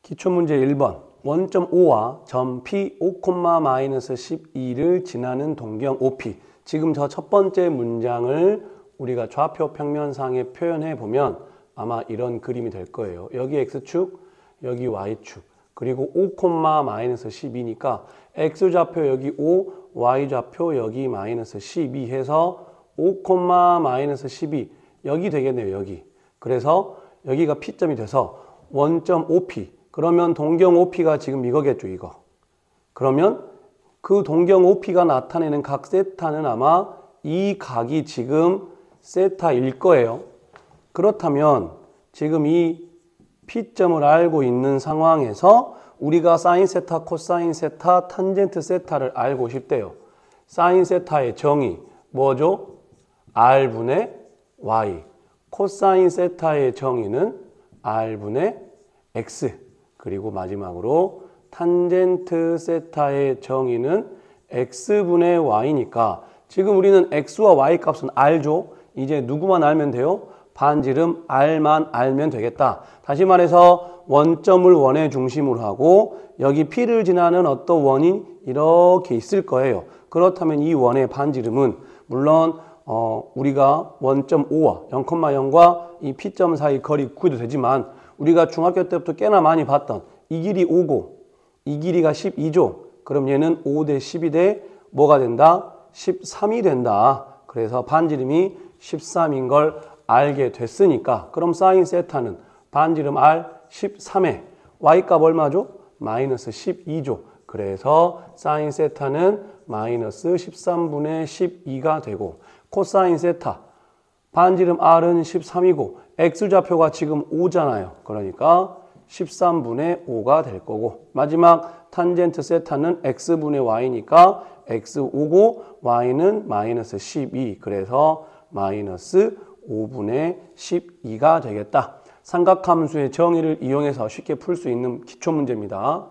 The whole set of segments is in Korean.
기초문제 1번 원점 O와 점 P 5,-12를 지나는 동경 OP. 지금 저 첫 번째 문장을 우리가 좌표 평면상에 표현해 보면 아마 이런 그림이 될 거예요. 여기 X축, 여기 Y축, 그리고 5,-12니까 X좌표 여기 5, Y좌표 여기 -12 해서 5,-12 여기 되겠네요. 여기. 그래서 여기가 P점이 돼서 원점 OP. 그러면 동경 OP가 지금 이거겠죠, 이거. 그러면 그 동경 OP가 나타내는 각 세타는 아마 이 각이 지금 세타일 거예요. 그렇다면 지금 이 P점을 알고 있는 상황에서 우리가 사인 세타, 코사인 세타, 탄젠트 세타를 알고 싶대요. 사인 세타의 정의 뭐죠? R분의 Y. 코사인 세타의 정의는 R분의 X. 그리고 마지막으로 탄젠트 세타의 정의는 X분의 Y니까 지금 우리는 X와 Y 값은 알죠? 이제 누구만 알면 돼요? 반지름 R만 알면 되겠다. 다시 말해서 원점을 원의 중심으로 하고 여기 P를 지나는 어떤 원이 이렇게 있을 거예요. 그렇다면 이 원의 반지름은 물론 우리가 원점 O와 0,0과 이 P점 사이 거리 구해도 되지만 우리가 중학교 때부터 꽤나 많이 봤던 이 길이 5고 이 길이가 12죠. 그럼 얘는 5 대 12 대 뭐가 된다? 13이 된다. 그래서 반지름이 13인 걸 알게 됐으니까 그럼 사인 세타는 반지름 R 13에 Y값 얼마죠? -12죠. 그래서 사인 세타는 -13분의 12가 되고 코사인 세타 반지름 R은 13이고 X좌표가 지금 5잖아요. 그러니까 13분의 5가 될 거고 마지막 탄젠트 세타는 X분의 Y니까 X5고 Y는 -12 그래서 -5분의 12가 되겠다. 삼각함수의 정의를 이용해서 쉽게 풀 수 있는 기초문제입니다.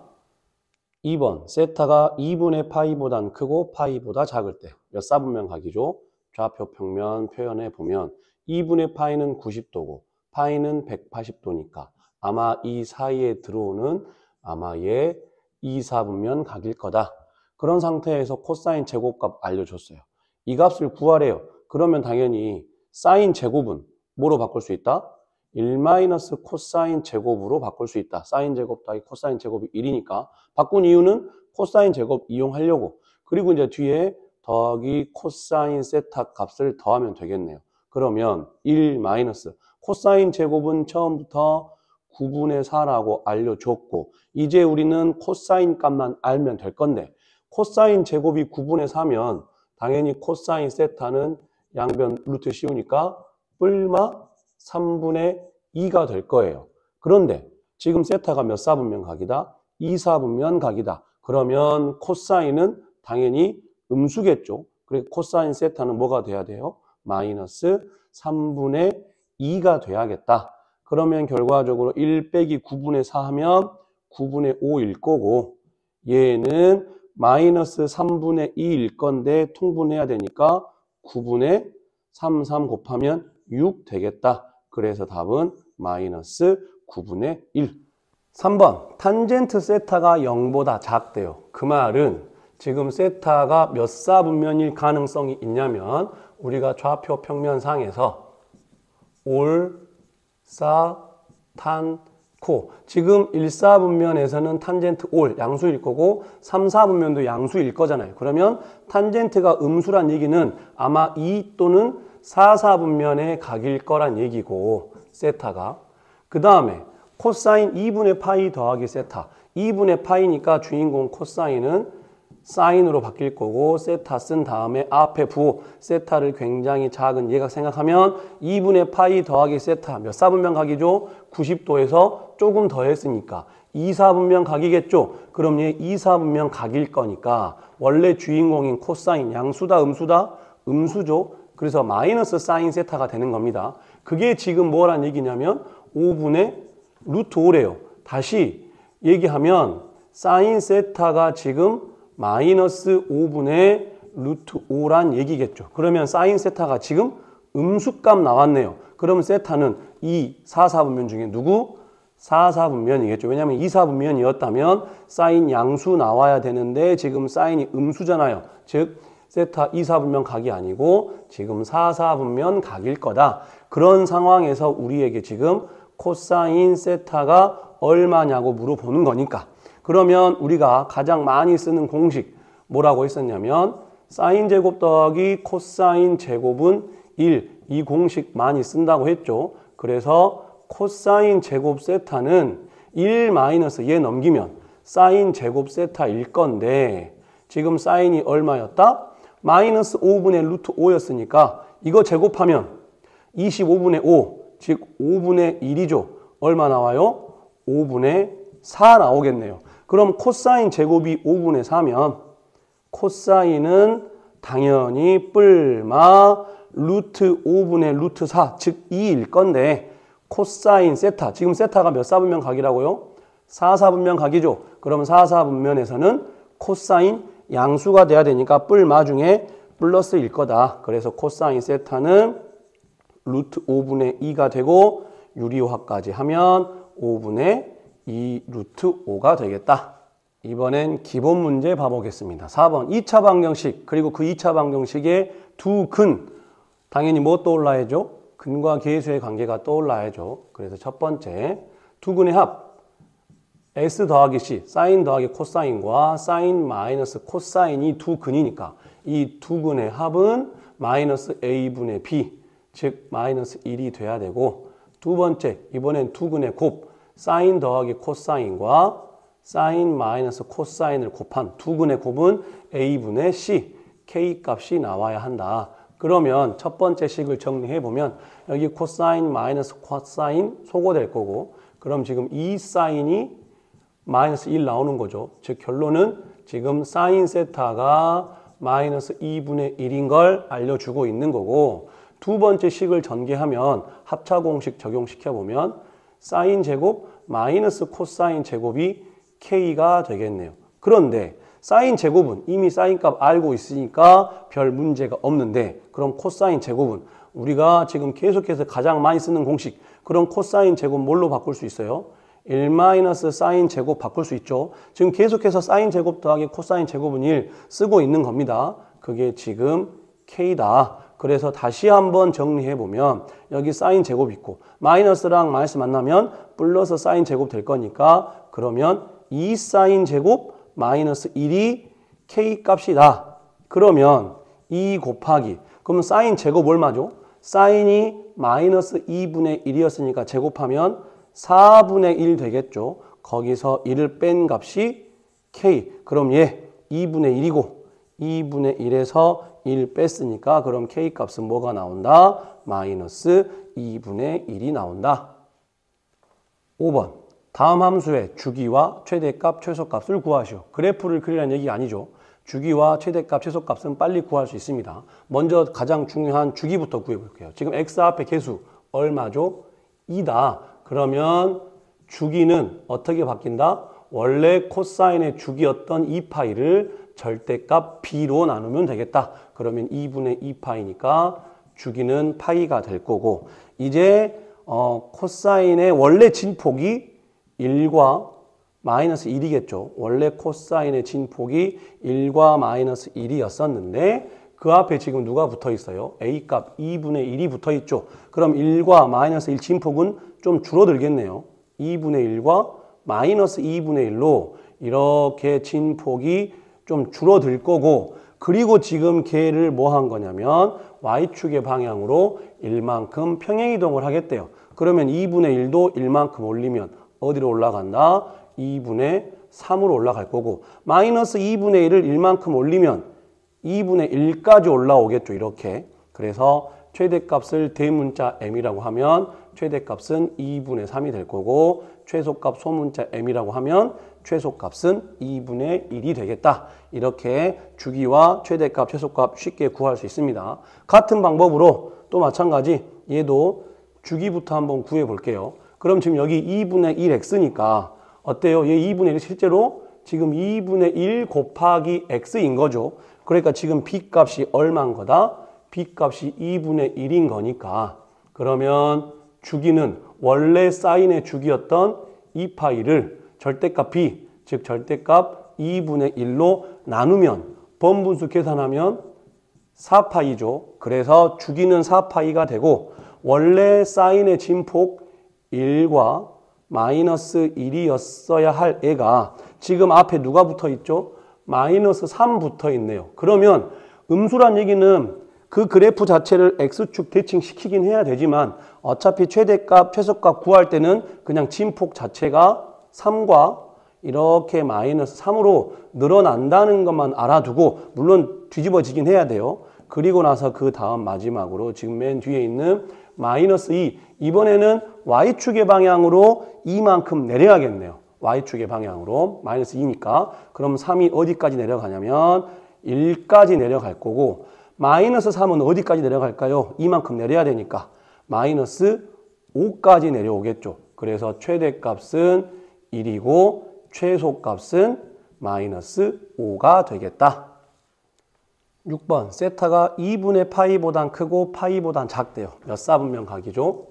2번 세타가 2분의 파이보단 크고 파이보다 작을 때 몇 사분면 각이죠? 좌표 평면 표현해 보면 2분의 파이는 90도고 파이는 180도니까 아마 이 사이에 들어오는 아마 얘 2사분면 각일 거다. 그런 상태에서 코사인 제곱값 알려줬어요. 이 값을 구하래요. 그러면 당연히 사인 제곱은 뭐로 바꿀 수 있다? 1 마이너스 코사인 제곱으로 바꿀 수 있다. 사인 제곱 더하기 코사인 제곱이 1이니까 바꾼 이유는 코사인 제곱 이용하려고. 그리고 이제 뒤에 더하기 코사인 세타 값을 더하면 되겠네요. 그러면 1 마이너스 코사인 제곱은 처음부터 9분의 4라고 알려줬고 이제 우리는 코사인 값만 알면 될 건데 코사인 제곱이 9분의 4면 당연히 코사인 세타는 양변 루트 씌우니까 뿔마 3분의 2가 될 거예요. 그런데 지금 세타가 몇 사분면 각이다? 2사분면 각이다. 그러면 코사인은 당연히 음수겠죠. 그래서 코사인 세타는 뭐가 돼야 돼요? 마이너스 3분의 2가 돼야겠다. 그러면 결과적으로 1 빼기 9분의 4 하면 9분의 5일 거고 얘는 마이너스 3분의 2일 건데 통분해야 되니까 9분의 3 곱하면 6 되겠다. 그래서 답은 마이너스 9분의 1. 3번 탄젠트 세타가 0보다 작대요. 그 말은 지금 세타가 몇 사분면일 가능성이 있냐면 우리가 좌표 평면상에서 올, 사, 탄, 코. 지금 1사분면에서는 탄젠트 올, 양수일 거고 3사분면도 양수일 거잖아요. 그러면 탄젠트가 음수란 얘기는 아마 2 또는 4사분면의 각일 거란 얘기고 세타가. 그 다음에 코사인 2분의 파이 더하기 세타. 2분의 파이니까 주인공 코사인은 사인으로 바뀔 거고 세타 쓴 다음에 앞에 부호 세타를 굉장히 작은 예각 생각하면 2분의 파이 더하기 세타 몇 사분면 각이죠? 90도에서 조금 더 했으니까 2사분면 각이겠죠? 그럼 얘 2사분면 각일 거니까 원래 주인공인 코사인 양수다 음수다? 음수죠? 그래서 마이너스 사인 세타가 되는 겁니다. 그게 지금 뭐란 얘기냐면 5분의 루트 5래요. 다시 얘기하면 사인 세타가 지금 마이너스 5분의 루트 5란 얘기겠죠. 그러면 사인 세타가 지금 음수값 나왔네요. 그럼 세타는 이 4사분면 중에 누구? 4, 4분면이겠죠. 왜냐하면 2, 4분면이었다면 사인 양수 나와야 되는데 지금 사인이 음수잖아요. 즉 세타 2, 4분면 각이 아니고 지금 4, 4분면 각일 거다. 그런 상황에서 우리에게 지금 코사인 세타가 얼마냐고 물어보는 거니까. 그러면 우리가 가장 많이 쓰는 공식 뭐라고 했었냐면 사인 제곱 더하기 코사인 제곱은 1. 이 공식 많이 쓴다고 했죠. 그래서 코사인 제곱 세타는 1 마이너스 얘 넘기면 사인 제곱 세타일 건데 지금 사인이 얼마였다? 마이너스 5분의 루트 5였으니까 이거 제곱하면 25분의 5, 즉 5분의 1이죠. 얼마 나와요? 5분의 4 나오겠네요. 그럼 코사인 제곱이 5분의 4면 코사인은 당연히 뿔마 루트 5분의 루트 4, 즉 2일 건데 코사인 세타, 지금 세타가 몇 사분면 각이라고요? 4, 4분면 각이죠. 그럼 4, 4분면에서는 코사인 양수가 돼야 되니까 뿔마 중에 플러스일 거다. 그래서 코사인 세타는 루트 5분의 2가 되고 유리화까지 하면 5분의 2 루트 5가 되겠다. 이번엔 기본 문제 봐보겠습니다. 4번 2차 방정식, 그리고 그 2차 방정식의 두 근, 당연히 뭐 떠올라야죠? 근과 계수의 관계가 떠올라야죠. 그래서 첫 번째, 두 근의 합 S 더하기 C, 사인 더하기 코사인과 사인 마이너스 코사인이 두 근이니까 이 두 근의 합은 마이너스 A분의 B, 즉 마이너스 1이 돼야 되고, 두 번째, 이번엔 두 근의 곱 사인 더하기 코사인과 사인 마이너스 코사인을 곱한 두 근의 곱은 A분의 C, K 값이 나와야 한다. 그러면 첫 번째 식을 정리해보면 여기 코사인 마이너스 코사인 소거될 거고, 그럼 지금 이 사인이 마이너스 1 나오는 거죠. 즉 결론은 지금 사인 세타가 마이너스 2분의 1인 걸 알려주고 있는 거고, 두 번째 식을 전개하면 합차 공식 적용시켜보면 사인 제곱 마이너스 코사인 제곱이 K가 되겠네요. 그런데 사인 제곱은 이미 사인 값 알고 있으니까 별 문제가 없는데, 그럼 코사인 제곱은 우리가 지금 계속해서 가장 많이 쓰는 공식, 그럼 코사인 제곱 뭘로 바꿀 수 있어요? 1 마이너스 사인 제곱 바꿀 수 있죠. 지금 계속해서 사인 제곱 더하기 코사인 제곱은 1 쓰고 있는 겁니다. 그게 지금 K다. 그래서 다시 한번 정리해보면 여기 사인 제곱 있고 마이너스랑 마이너스 만나면 플러스 사인 제곱 될 거니까, 그러면 2 사인 제곱 마이너스 1이 K 값이다. 그러면 2 곱하기, 그럼 사인 제곱 얼마죠? 사인이 마이너스 2분의 1이었으니까 제곱하면 4분의 1 되겠죠. 거기서 1을 뺀 값이 K. 그럼 얘 2분의 1이고 2분의 1에서 1 뺐으니까 그럼 K 값은 뭐가 나온다? 마이너스 2분의 1이 나온다. 5번. 다음 함수의 주기와 최대값, 최소값을 구하시오. 그래프를 그리라는 얘기가 아니죠. 주기와 최대값, 최소값은 빨리 구할 수 있습니다. 먼저 가장 중요한 주기부터 구해볼게요. 지금 x 앞에 계수 얼마죠? 2다. 그러면 주기는 어떻게 바뀐다? 원래 코사인의 주기였던 2파이를 절대값 b로 나누면 되겠다. 그러면 2분의 2파이니까 주기는 파이가 될 거고, 이제 코사인의 원래 진폭이 1과 마이너스 1이겠죠. 원래 코사인의 진폭이 1과 마이너스 1이었었는데 그 앞에 지금 누가 붙어 있어요? A값 2분의 1이 붙어 있죠. 그럼 1과 마이너스 1 진폭은 좀 줄어들겠네요. 2분의 1과 마이너스 2분의 1로 이렇게 진폭이 좀 줄어들 거고, 그리고 지금 걔를 뭐 한 거냐면 Y축의 방향으로 1만큼 평행이동을 하겠대요. 그러면 2분의 1도 1만큼 올리면 어디로 올라간다? 2분의 3으로 올라갈 거고, 마이너스 2분의 1을 1만큼 올리면 2분의 1까지 올라오겠죠. 이렇게. 그래서 최대값을 대문자 m이라고 하면 최대값은 2분의 3이 될 거고, 최소값 소문자 m이라고 하면 최소값은 2분의 1이 되겠다. 이렇게 주기와 최대값, 최소값 쉽게 구할 수 있습니다. 같은 방법으로 또 마찬가지 얘도 주기부터 한번 구해 볼게요. 그럼 지금 여기 2분의 1x니까 어때요? 얘 2분의 1 실제로 지금 2분의 1 곱하기 x인 거죠. 그러니까 지금 b값이 얼마인 거다? b값이 2분의 1인 거니까, 그러면 주기는 원래 사인의 주기였던 2파이를 절대값 b, 즉 절대값 2분의 1로 나누면 번분수 계산하면 4파이죠. 그래서 주기는 4파이가 되고 원래 사인의 진폭 1과 마이너스 1이었어야 할 애가 지금 앞에 누가 붙어 있죠? 마이너스 3 붙어 있네요. 그러면 음수란 얘기는 그 그래프 자체를 x축 대칭시키긴 해야 되지만 어차피 최대값, 최소값 구할 때는 그냥 진폭 자체가 3과 이렇게 마이너스 3으로 늘어난다는 것만 알아두고 물론 뒤집어지긴 해야 돼요. 그리고 나서 그 다음 마지막으로 지금 맨 뒤에 있는 마이너스 2 이번에는 y축의 방향으로 이만큼 내려야겠네요. y축의 방향으로 마이너스 2니까 그럼 3이 어디까지 내려가냐면 1까지 내려갈 거고 마이너스 3은 어디까지 내려갈까요? 이만큼 내려야 되니까 마이너스 5까지 내려오겠죠. 그래서 최대값은 1이고 최소값은 마이너스 5가 되겠다. 6번 세타가 2분의 파이보단 크고 파이보단 작대요. 몇 사분면 각이죠?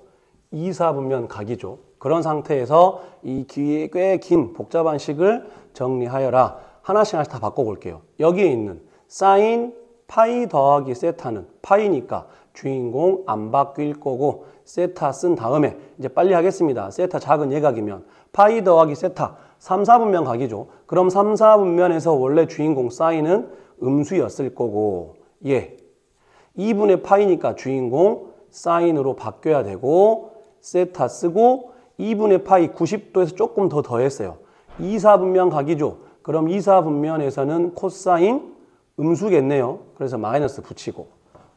2사분면 각이죠. 그런 상태에서 이 꽤 긴 복잡한 식을 정리하여라. 하나씩 다 바꿔볼게요. 여기에 있는 사인 파이 더하기 세타는 파이니까 주인공 안 바뀔 거고 세타 쓴 다음에 이제 빨리 하겠습니다. 세타 작은 예각이면 파이 더하기 세타 3, 4분면 각이죠. 그럼 3, 4분면에서 원래 주인공 사인은 음수였을 거고 2분의 파이니까 주인공 사인으로 바뀌어야 되고 세타 쓰고 2분의 파이 90도에서 조금 더 더했어요. 2, 4분면 각이죠. 그럼 2, 4분면에서는 코사인 음수겠네요. 그래서 마이너스 붙이고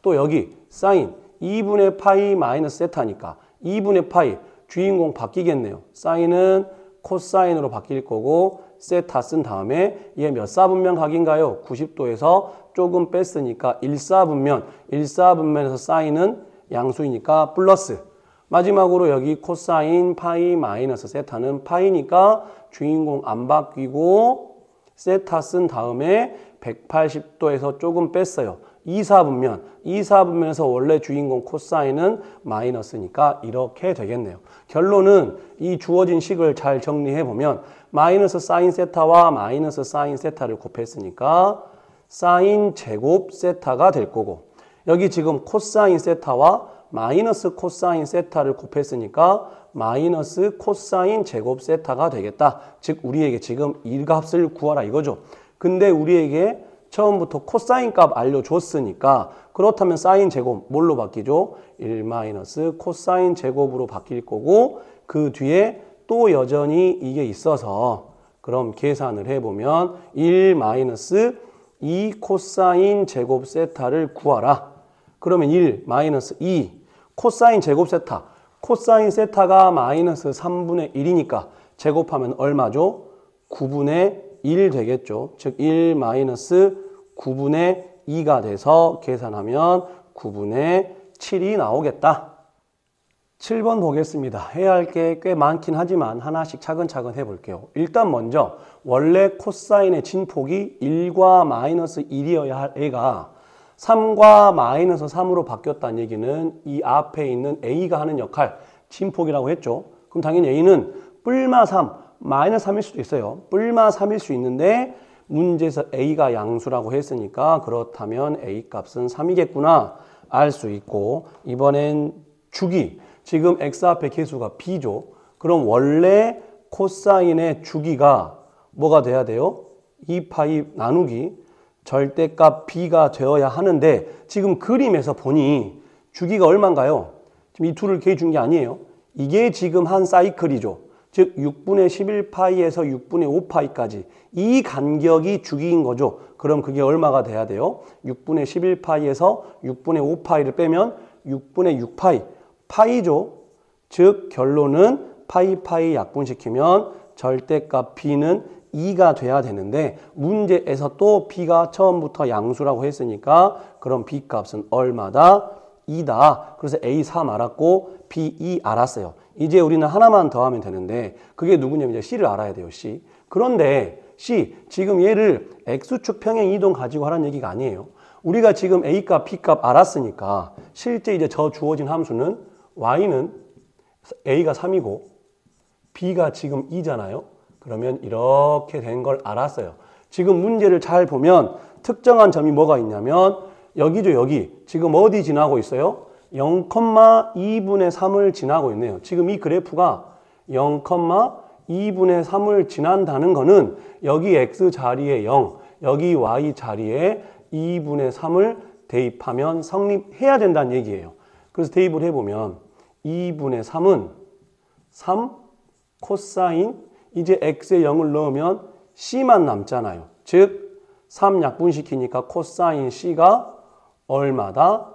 또 여기 사인 2분의 파이 마이너스 세타니까 2분의 파이 주인공 바뀌겠네요. 사인은 코사인으로 바뀔 거고 세타 쓴 다음에 얘 몇 사분면 각인가요? 90도에서 조금 뺐으니까 1사분면 1사분면에서 사인은 양수이니까 플러스 마지막으로 여기 코사인 파이 마이너스 세타는 파이니까 주인공 안 바뀌고 세타 쓴 다음에 180도에서 조금 뺐어요. 2사분면, 2사분면에서 원래 주인공 코사인은 마이너스니까 이렇게 되겠네요. 결론은 이 주어진 식을 잘 정리해보면 마이너스 사인 세타와 마이너스 사인 세타를 곱했으니까 사인 제곱 세타가 될 거고 여기 지금 코사인 세타와 마이너스 코사인 세타를 곱했으니까 마이너스 코사인 제곱 세타가 되겠다. 즉 우리에게 지금 이 값을 구하라 이거죠. 근데 우리에게 처음부터 코사인 값 알려줬으니까 그렇다면 사인 제곱 뭘로 바뀌죠? 1 마이너스 코사인 제곱으로 바뀔 거고 그 뒤에 또 여전히 이게 있어서 그럼 계산을 해보면 1 마이너스 2 코사인 제곱 세타를 구하라. 그러면 1 마이너스 2 코사인 제곱 세타 코사인 세타가 마이너스 3분의 1이니까 제곱하면 얼마죠? 9분의 1 되겠죠. 즉 1 마이너스 9분의 2가 돼서 계산하면 9분의 7이 나오겠다. 7번 보겠습니다. 해야 할 게 꽤 많긴 하지만 하나씩 차근차근 해볼게요. 일단 먼저 원래 코사인의 진폭이 1과 마이너스 1이어야 할 애가 3과 마이너스 3으로 바뀌었다는 얘기는 이 앞에 있는 A가 하는 역할 진폭이라고 했죠. 그럼 당연히 A는 뿔마 3, 마이너스 3일 수도 있어요. 뿔마 3일 수 있는데 문제에서 A가 양수라고 했으니까 그렇다면 A 값은 3이겠구나 알 수 있고 이번엔 주기 지금 X 앞에 개수가 B죠. 그럼 원래 코사인의 주기가 뭐가 돼야 돼요? 2파이 나누기 절대값 B가 되어야 하는데 지금 그림에서 보니 주기가 얼마인가요? 지금 이 둘을 계획 준 게 아니에요. 이게 지금 한 사이클이죠. 즉 6분의 11파이에서 6분의 5파이까지 이 간격이 주기인 거죠. 그럼 그게 얼마가 돼야 돼요? 6분의 11파이에서 6분의 5파이를 빼면 6분의 6파이 파이죠. 즉 결론은 파이 약분시키면 절대값 B는 2가 돼야 되는데 문제에서 또 B가 처음부터 양수라고 했으니까 그럼 B 값은 얼마다? 2다. 그래서 A 3 알았고 B 2 알았어요. 이제 우리는 하나만 더하면 되는데 그게 누구냐면 이제 C를 알아야 돼요. C. 그런데 C 지금 얘를 X축 평행 이동 가지고 하라는 얘기가 아니에요. 우리가 지금 A 값, B 값 알았으니까 실제 이제 저 주어진 함수는 Y는 A가 3이고 b가 지금 2잖아요. 그러면 이렇게 된 걸 알았어요. 지금 문제를 잘 보면 특정한 점이 뭐가 있냐면 여기죠, 여기. 지금 어디 지나고 있어요? 0,2분의 3을 지나고 있네요. 지금 이 그래프가 0,2분의 3을 지난다는 거는 여기 x 자리에 0, 여기 y 자리에 2분의 3을 대입하면 성립해야 된다는 얘기예요. 그래서 대입을 해보면 2분의 3은 3 코사인, 이제 x에 0을 넣으면 c만 남잖아요. 즉 3 약분시키니까 코사인 c가 얼마다?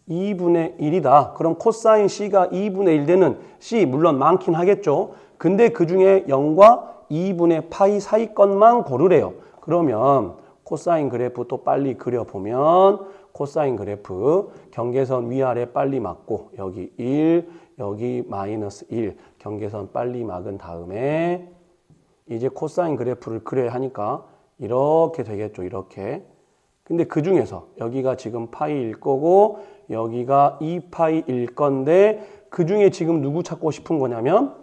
2분의 1이다. 그럼 코사인 c가 2분의 1 되는 c, 물론 많긴 하겠죠. 근데 그 중에 0과 2분의 파이 사이 것만 고르래요. 그러면 코사인 그래프 또 빨리 그려보면 코사인 그래프 경계선 위아래 빨리 막고 여기 1, 여기 마이너스 1 경계선 빨리 막은 다음에 이제 코사인 그래프를 그려야 하니까 이렇게 되겠죠. 이렇게. 근데 그 중에서 여기가 지금 파이일 거고 여기가 2파이일 건데 그 중에 지금 누구 찾고 싶은 거냐면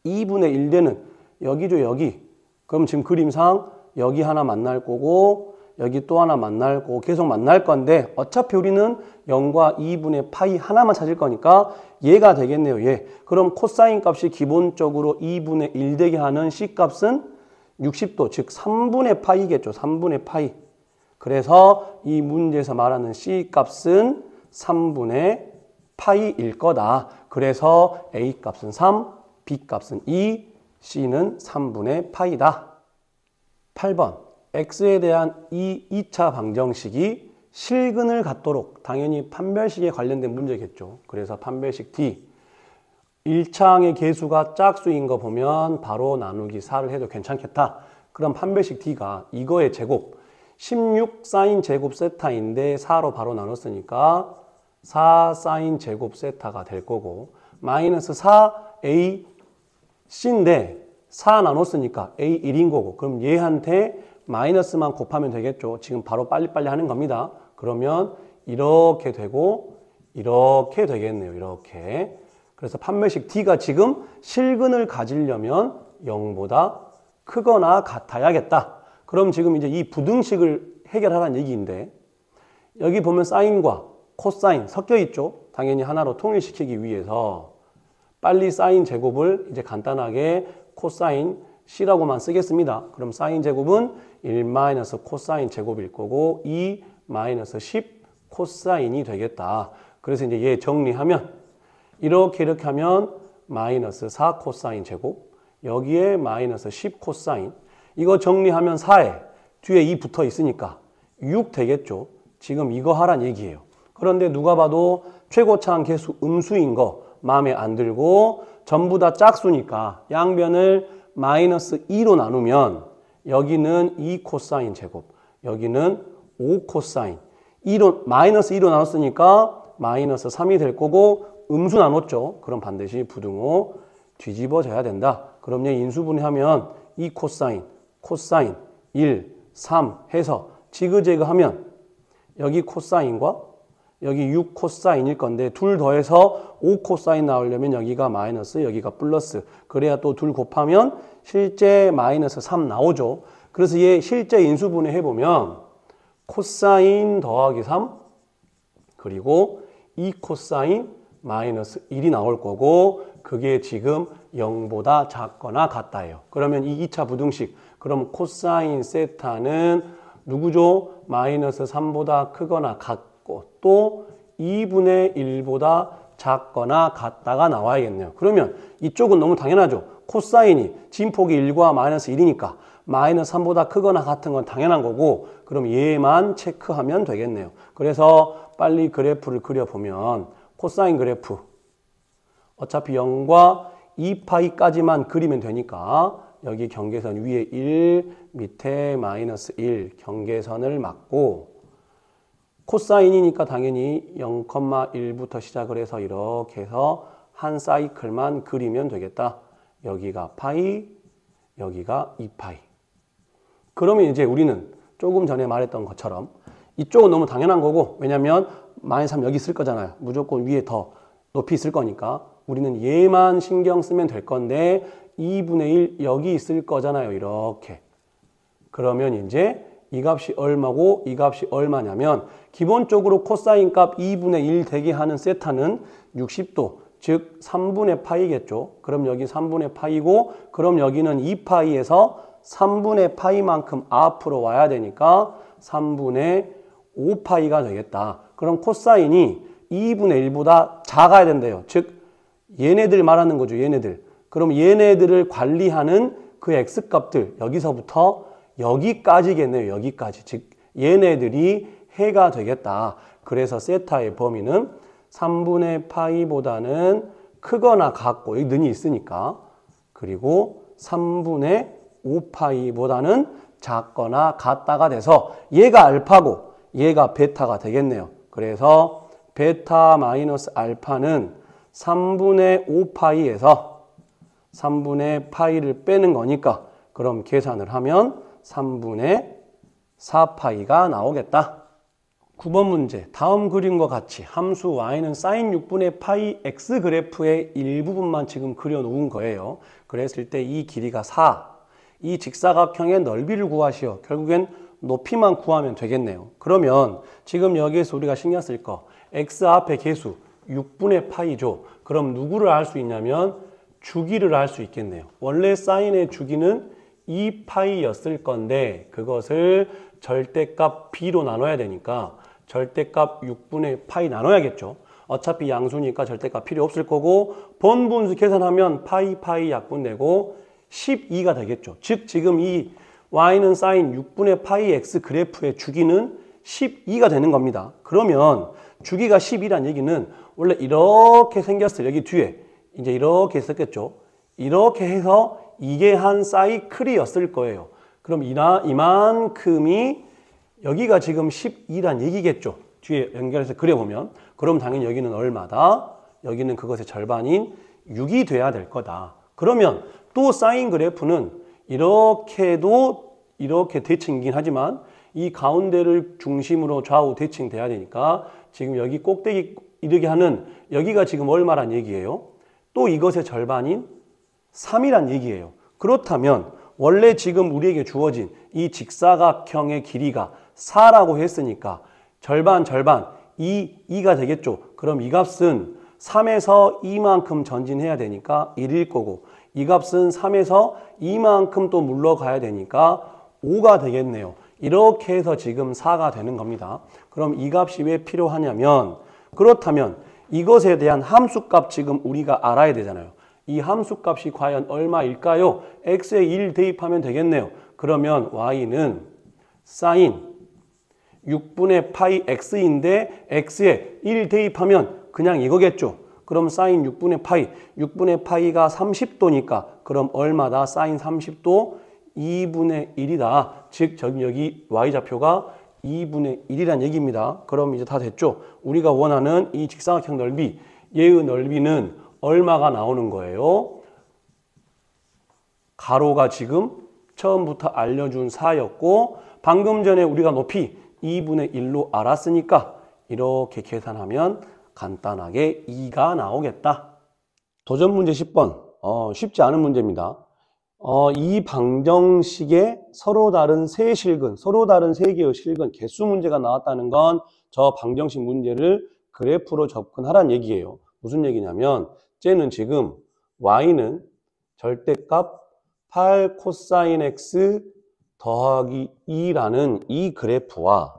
2분의 1 되는 여기죠. 여기. 그럼 지금 그림상 여기 하나 만날 거고 여기 또 하나 만날 거고 계속 만날 건데 어차피 우리는 0과 2분의 파이 하나만 찾을 거니까 얘가 되겠네요. 얘. 그럼 코사인 값이 기본적으로 2분의 1 되게 하는 c 값은 60도, 즉 3분의 파이겠죠. 3분의 파이. 그래서 이 문제에서 말하는 c 값은 3분의 파이일 거다. 그래서 a 값은 3, b 값은 2, c는 3분의 파이다. 8번. x에 대한 이 2차 방정식이 실근을 갖도록, 당연히 판별식에 관련된 문제겠죠. 그래서 판별식 D. 1차항의 개수가 짝수인 거 보면 바로 나누기 4를 해도 괜찮겠다. 그럼 판별식 D가 이거의 제곱 16 사인 제곱 세타인데 4로 바로 나눴으니까 4 사인 제곱 세타가 될 거고 마이너스 4A C인데 4 나눴으니까 A 1인 거고 그럼 얘한테 마이너스만 곱하면 되겠죠. 지금 바로 빨리빨리 하는 겁니다. 그러면 이렇게 되고 이렇게 되겠네요. 이렇게. 그래서 판별식 D가 지금 실근을 가지려면 0보다 크거나 같아야겠다. 그럼 지금 이제 이 부등식을 해결하라는 얘기인데 여기 보면 사인과 코사인 섞여 있죠. 당연히 하나로 통일시키기 위해서 빨리 사인 제곱을 이제 간단하게 코사인 C라고만 쓰겠습니다. 그럼 사인 제곱은 1 마이너스 코사인 제곱일 거고 2 마이너스 10 코사인이 되겠다. 그래서 이제 얘 정리하면 이렇게 하면 마이너스 4 코사인 제곱 여기에 마이너스 10 코사인 이거 정리하면 4에 뒤에 2 붙어 있으니까 6 되겠죠. 지금 이거 하란 얘기예요. 그런데 누가 봐도 최고차항 개수 음수인 거 마음에 안 들고 전부 다 짝수니까 양변을 마이너스 2로 나누면 여기는 2 코사인 제곱 여기는 5 코사인 2로, 마이너스 2로 나눴으니까 마이너스 3이 될 거고 음수 나눴죠. 그럼 반드시 부등호 뒤집어져야 된다. 그럼 얘 인수분해하면 2 코사인, 코사인 1, 3 해서 지그재그 하면 여기 코사인과 여기 6 코사인일 건데 둘 더해서 5 코사인 나오려면 여기가 마이너스 여기가 플러스 그래야 또 둘 곱하면 실제 마이너스 3 나오죠. 그래서 얘 실제 인수분해 해보면 코사인 더하기 3 그리고 2 코사인 마이너스 1이 나올 거고 그게 지금 0보다 작거나 같다예요. 그러면 이 2차 부등식 그럼 코사인 세타는 누구죠? 마이너스 3보다 크거나 같고 또 2분의 1보다 작거나 같다가 나와야겠네요. 그러면 이쪽은 너무 당연하죠. 코사인이 진폭이 1과 마이너스 1이니까 마이너스 3보다 크거나 같은 건 당연한 거고 그럼 얘만 체크하면 되겠네요. 그래서 빨리 그래프를 그려보면 코사인 그래프 어차피 0과 2파이까지만 그리면 되니까 여기 경계선 위에 1 밑에 마이너스 1 경계선을 막고 코사인이니까 당연히 0,1부터 시작을 해서 이렇게 해서 한 사이클만 그리면 되겠다. 여기가 파이 여기가 2파이 그러면 이제 우리는 조금 전에 말했던 것처럼 이쪽은 너무 당연한 거고 왜냐면 마이너스 3 여기 있을 거잖아요. 무조건 위에 더 높이 있을 거니까 우리는 얘만 신경 쓰면 될 건데 2분의 1 여기 있을 거잖아요. 이렇게. 그러면 이제 이 값이 얼마고 이 값이 얼마냐면 기본적으로 코사인 값 2분의 1 되게 하는 세타는 60도, 즉 3분의 파이겠죠. 그럼 여기 3분의 파이고 그럼 여기는 2파이에서 3분의 파이만큼 앞으로 와야 되니까 3분의 5파이가 되겠다. 그럼 코사인이 2분의 1보다 작아야 된대요. 즉 얘네들 말하는 거죠. 얘네들. 그럼 얘네들을 관리하는 그 x값들 여기서부터 여기까지겠네요. 여기까지. 즉 얘네들이 해가 되겠다. 그래서 세타의 범위는 3분의 파이보다는 크거나 같고 여기 는이 있으니까 그리고 3분의 5파이보다는 작거나 같다가 돼서 얘가 알파고 얘가 베타가 되겠네요. 그래서 베타 마이너스 알파는 3분의 5파이에서 3분의 파이를 빼는 거니까 그럼 계산을 하면 3분의 4파이가 나오겠다. 9번 문제. 다음 그림과 같이 함수 y는 sin 6분의 파이 x 그래프의 일부분만 지금 그려놓은 거예요. 그랬을 때 이 길이가 4. 이 직사각형의 넓이를 구하시오. 결국엔 높이만 구하면 되겠네요. 그러면 지금 여기에서 우리가 신경 쓸 거. x 앞에 계수 6분의 파이죠. 그럼 누구를 알 수 있냐면 주기를 알 수 있겠네요. 원래 사인의 주기는 2파이였을 건데 그것을 절대값 b로 나눠야 되니까 절대값 6분의 파이 나눠야겠죠. 어차피 양수니까 절대값 필요 없을 거고 번분수 계산하면 파이 약분되고 12가 되겠죠. 즉 지금 이 y는 sin 6분의 파이 x 그래프의 주기는 12가 되는 겁니다. 그러면 주기가 12란 얘기는 원래 이렇게 생겼어요. 여기 뒤에 이제 이렇게 있었겠죠. 이렇게 해서 이게 한 사이클이었을 거예요. 그럼 이만큼이 여기가 지금 12란 얘기겠죠. 뒤에 연결해서 그려보면. 그럼 당연히 여기는 얼마다? 여기는 그것의 절반인 6이 돼야 될 거다. 그러면 또 사인 그래프는 이렇게도 이렇게 대칭이긴 하지만 이 가운데를 중심으로 좌우 대칭돼야 되니까 지금 여기 꼭대기 이르게 하는 여기가 지금 얼마란 얘기예요? 또 이것의 절반인 3이란 얘기예요. 그렇다면 원래 지금 우리에게 주어진 이 직사각형의 길이가 4라고 했으니까 절반 2가 되겠죠. 그럼 이 값은 3에서 2만큼 전진해야 되니까 1일 거고 이 값은 3에서 2만큼 또 물러가야 되니까 5가 되겠네요. 이렇게 해서 지금 4가 되는 겁니다. 그럼 이 값이 왜 필요하냐면 그렇다면 이것에 대한 함수값 지금 우리가 알아야 되잖아요. 이 함수값이 과연 얼마일까요? x에 1 대입하면 되겠네요. 그러면 y는 sin 6분의 파이 x인데 x에 1 대입하면 그냥 이거겠죠. 그럼 sin 6분의 파이가 30도니까 그럼 얼마다? sin 30도 2분의 1이다. 즉 여기 y좌표가 2분의 1이란 얘기입니다. 그럼 이제 다 됐죠. 우리가 원하는 이 직사각형 넓이, 얘의 넓이는 얼마가 나오는 거예요? 가로가 지금 처음부터 알려준 4였고 방금 전에 우리가 높이 2분의 1로 알았으니까 이렇게 계산하면 간단하게 2가 나오겠다. 도전 문제 10번. 쉽지 않은 문제입니다. 이 방정식에 서로 다른 세 개의 실근, 개수 문제가 나왔다는 건 저 방정식 문제를 그래프로 접근하란 얘기예요. 무슨 얘기냐면 쟤는 지금 y는 절대값 8 코사인 x 더하기 2라는 이 그래프와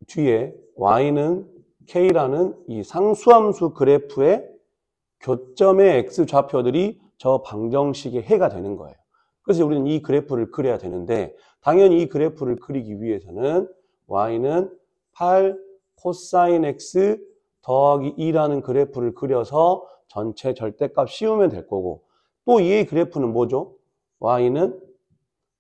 뒤에 y는 k라는 이 상수함수 그래프의 교점의 x좌표들이 저 방정식의 해가 되는 거예요. 그래서 우리는 이 그래프를 그려야 되는데 당연히 이 그래프를 그리기 위해서는 y는 8 코사인 x 더하기 2라는 그래프를 그려서 전체 절대값 씌우면 될 거고 또 이 그래프는 뭐죠? y는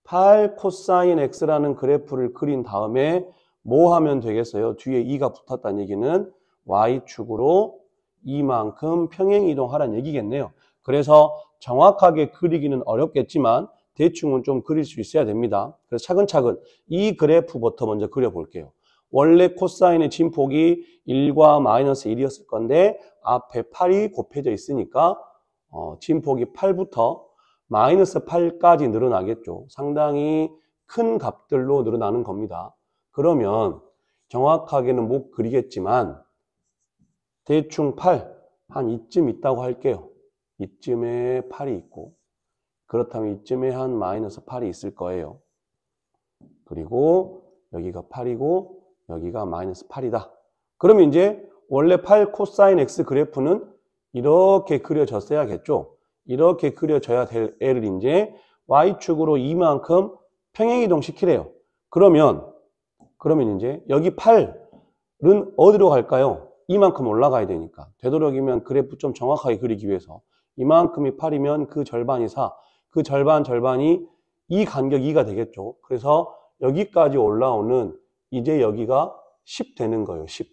8 코사인 x라는 그래프를 그린 다음에 뭐 하면 되겠어요? 뒤에 2가 붙었다는 얘기는 y축으로 이만큼 평행이동하라는 얘기겠네요. 그래서 정확하게 그리기는 어렵겠지만 대충은 좀 그릴 수 있어야 됩니다. 그래서 차근차근 이 그래프부터 먼저 그려볼게요. 원래 코사인의 진폭이 1과 마이너스 1이었을 건데 앞에 8이 곱해져 있으니까 진폭이 8부터 마이너스 8까지 늘어나겠죠. 상당히 큰 값들로 늘어나는 겁니다. 그러면 정확하게는 못 그리겠지만 대충 8, 한 이쯤 있다고 할게요. 이쯤에 8이 있고, 그렇다면 이쯤에 한 마이너스 8이 있을 거예요. 그리고 여기가 8이고 여기가 마이너스 8이다. 그러면 이제 원래 8 코사인 x 그래프는 이렇게 그려졌어야겠죠. 이렇게 그려져야 될 애를 이제 y축으로 이만큼 평행이동 시키래요. 그러면 이제 여기 8은 어디로 갈까요? 이만큼 올라가야 되니까. 되도록이면 그래프 좀 정확하게 그리기 위해서 이만큼이 8이면 그 절반이 4, 그 절반이 이 간격 2가 되겠죠. 그래서 여기까지 올라오는 이제 여기가 10 되는 거예요. 10.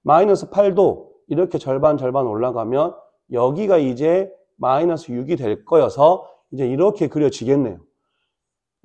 마이너스 8도 이렇게 절반 올라가면 여기가 이제 마이너스 6이 될 거여서 이제 이렇게 그려지겠네요.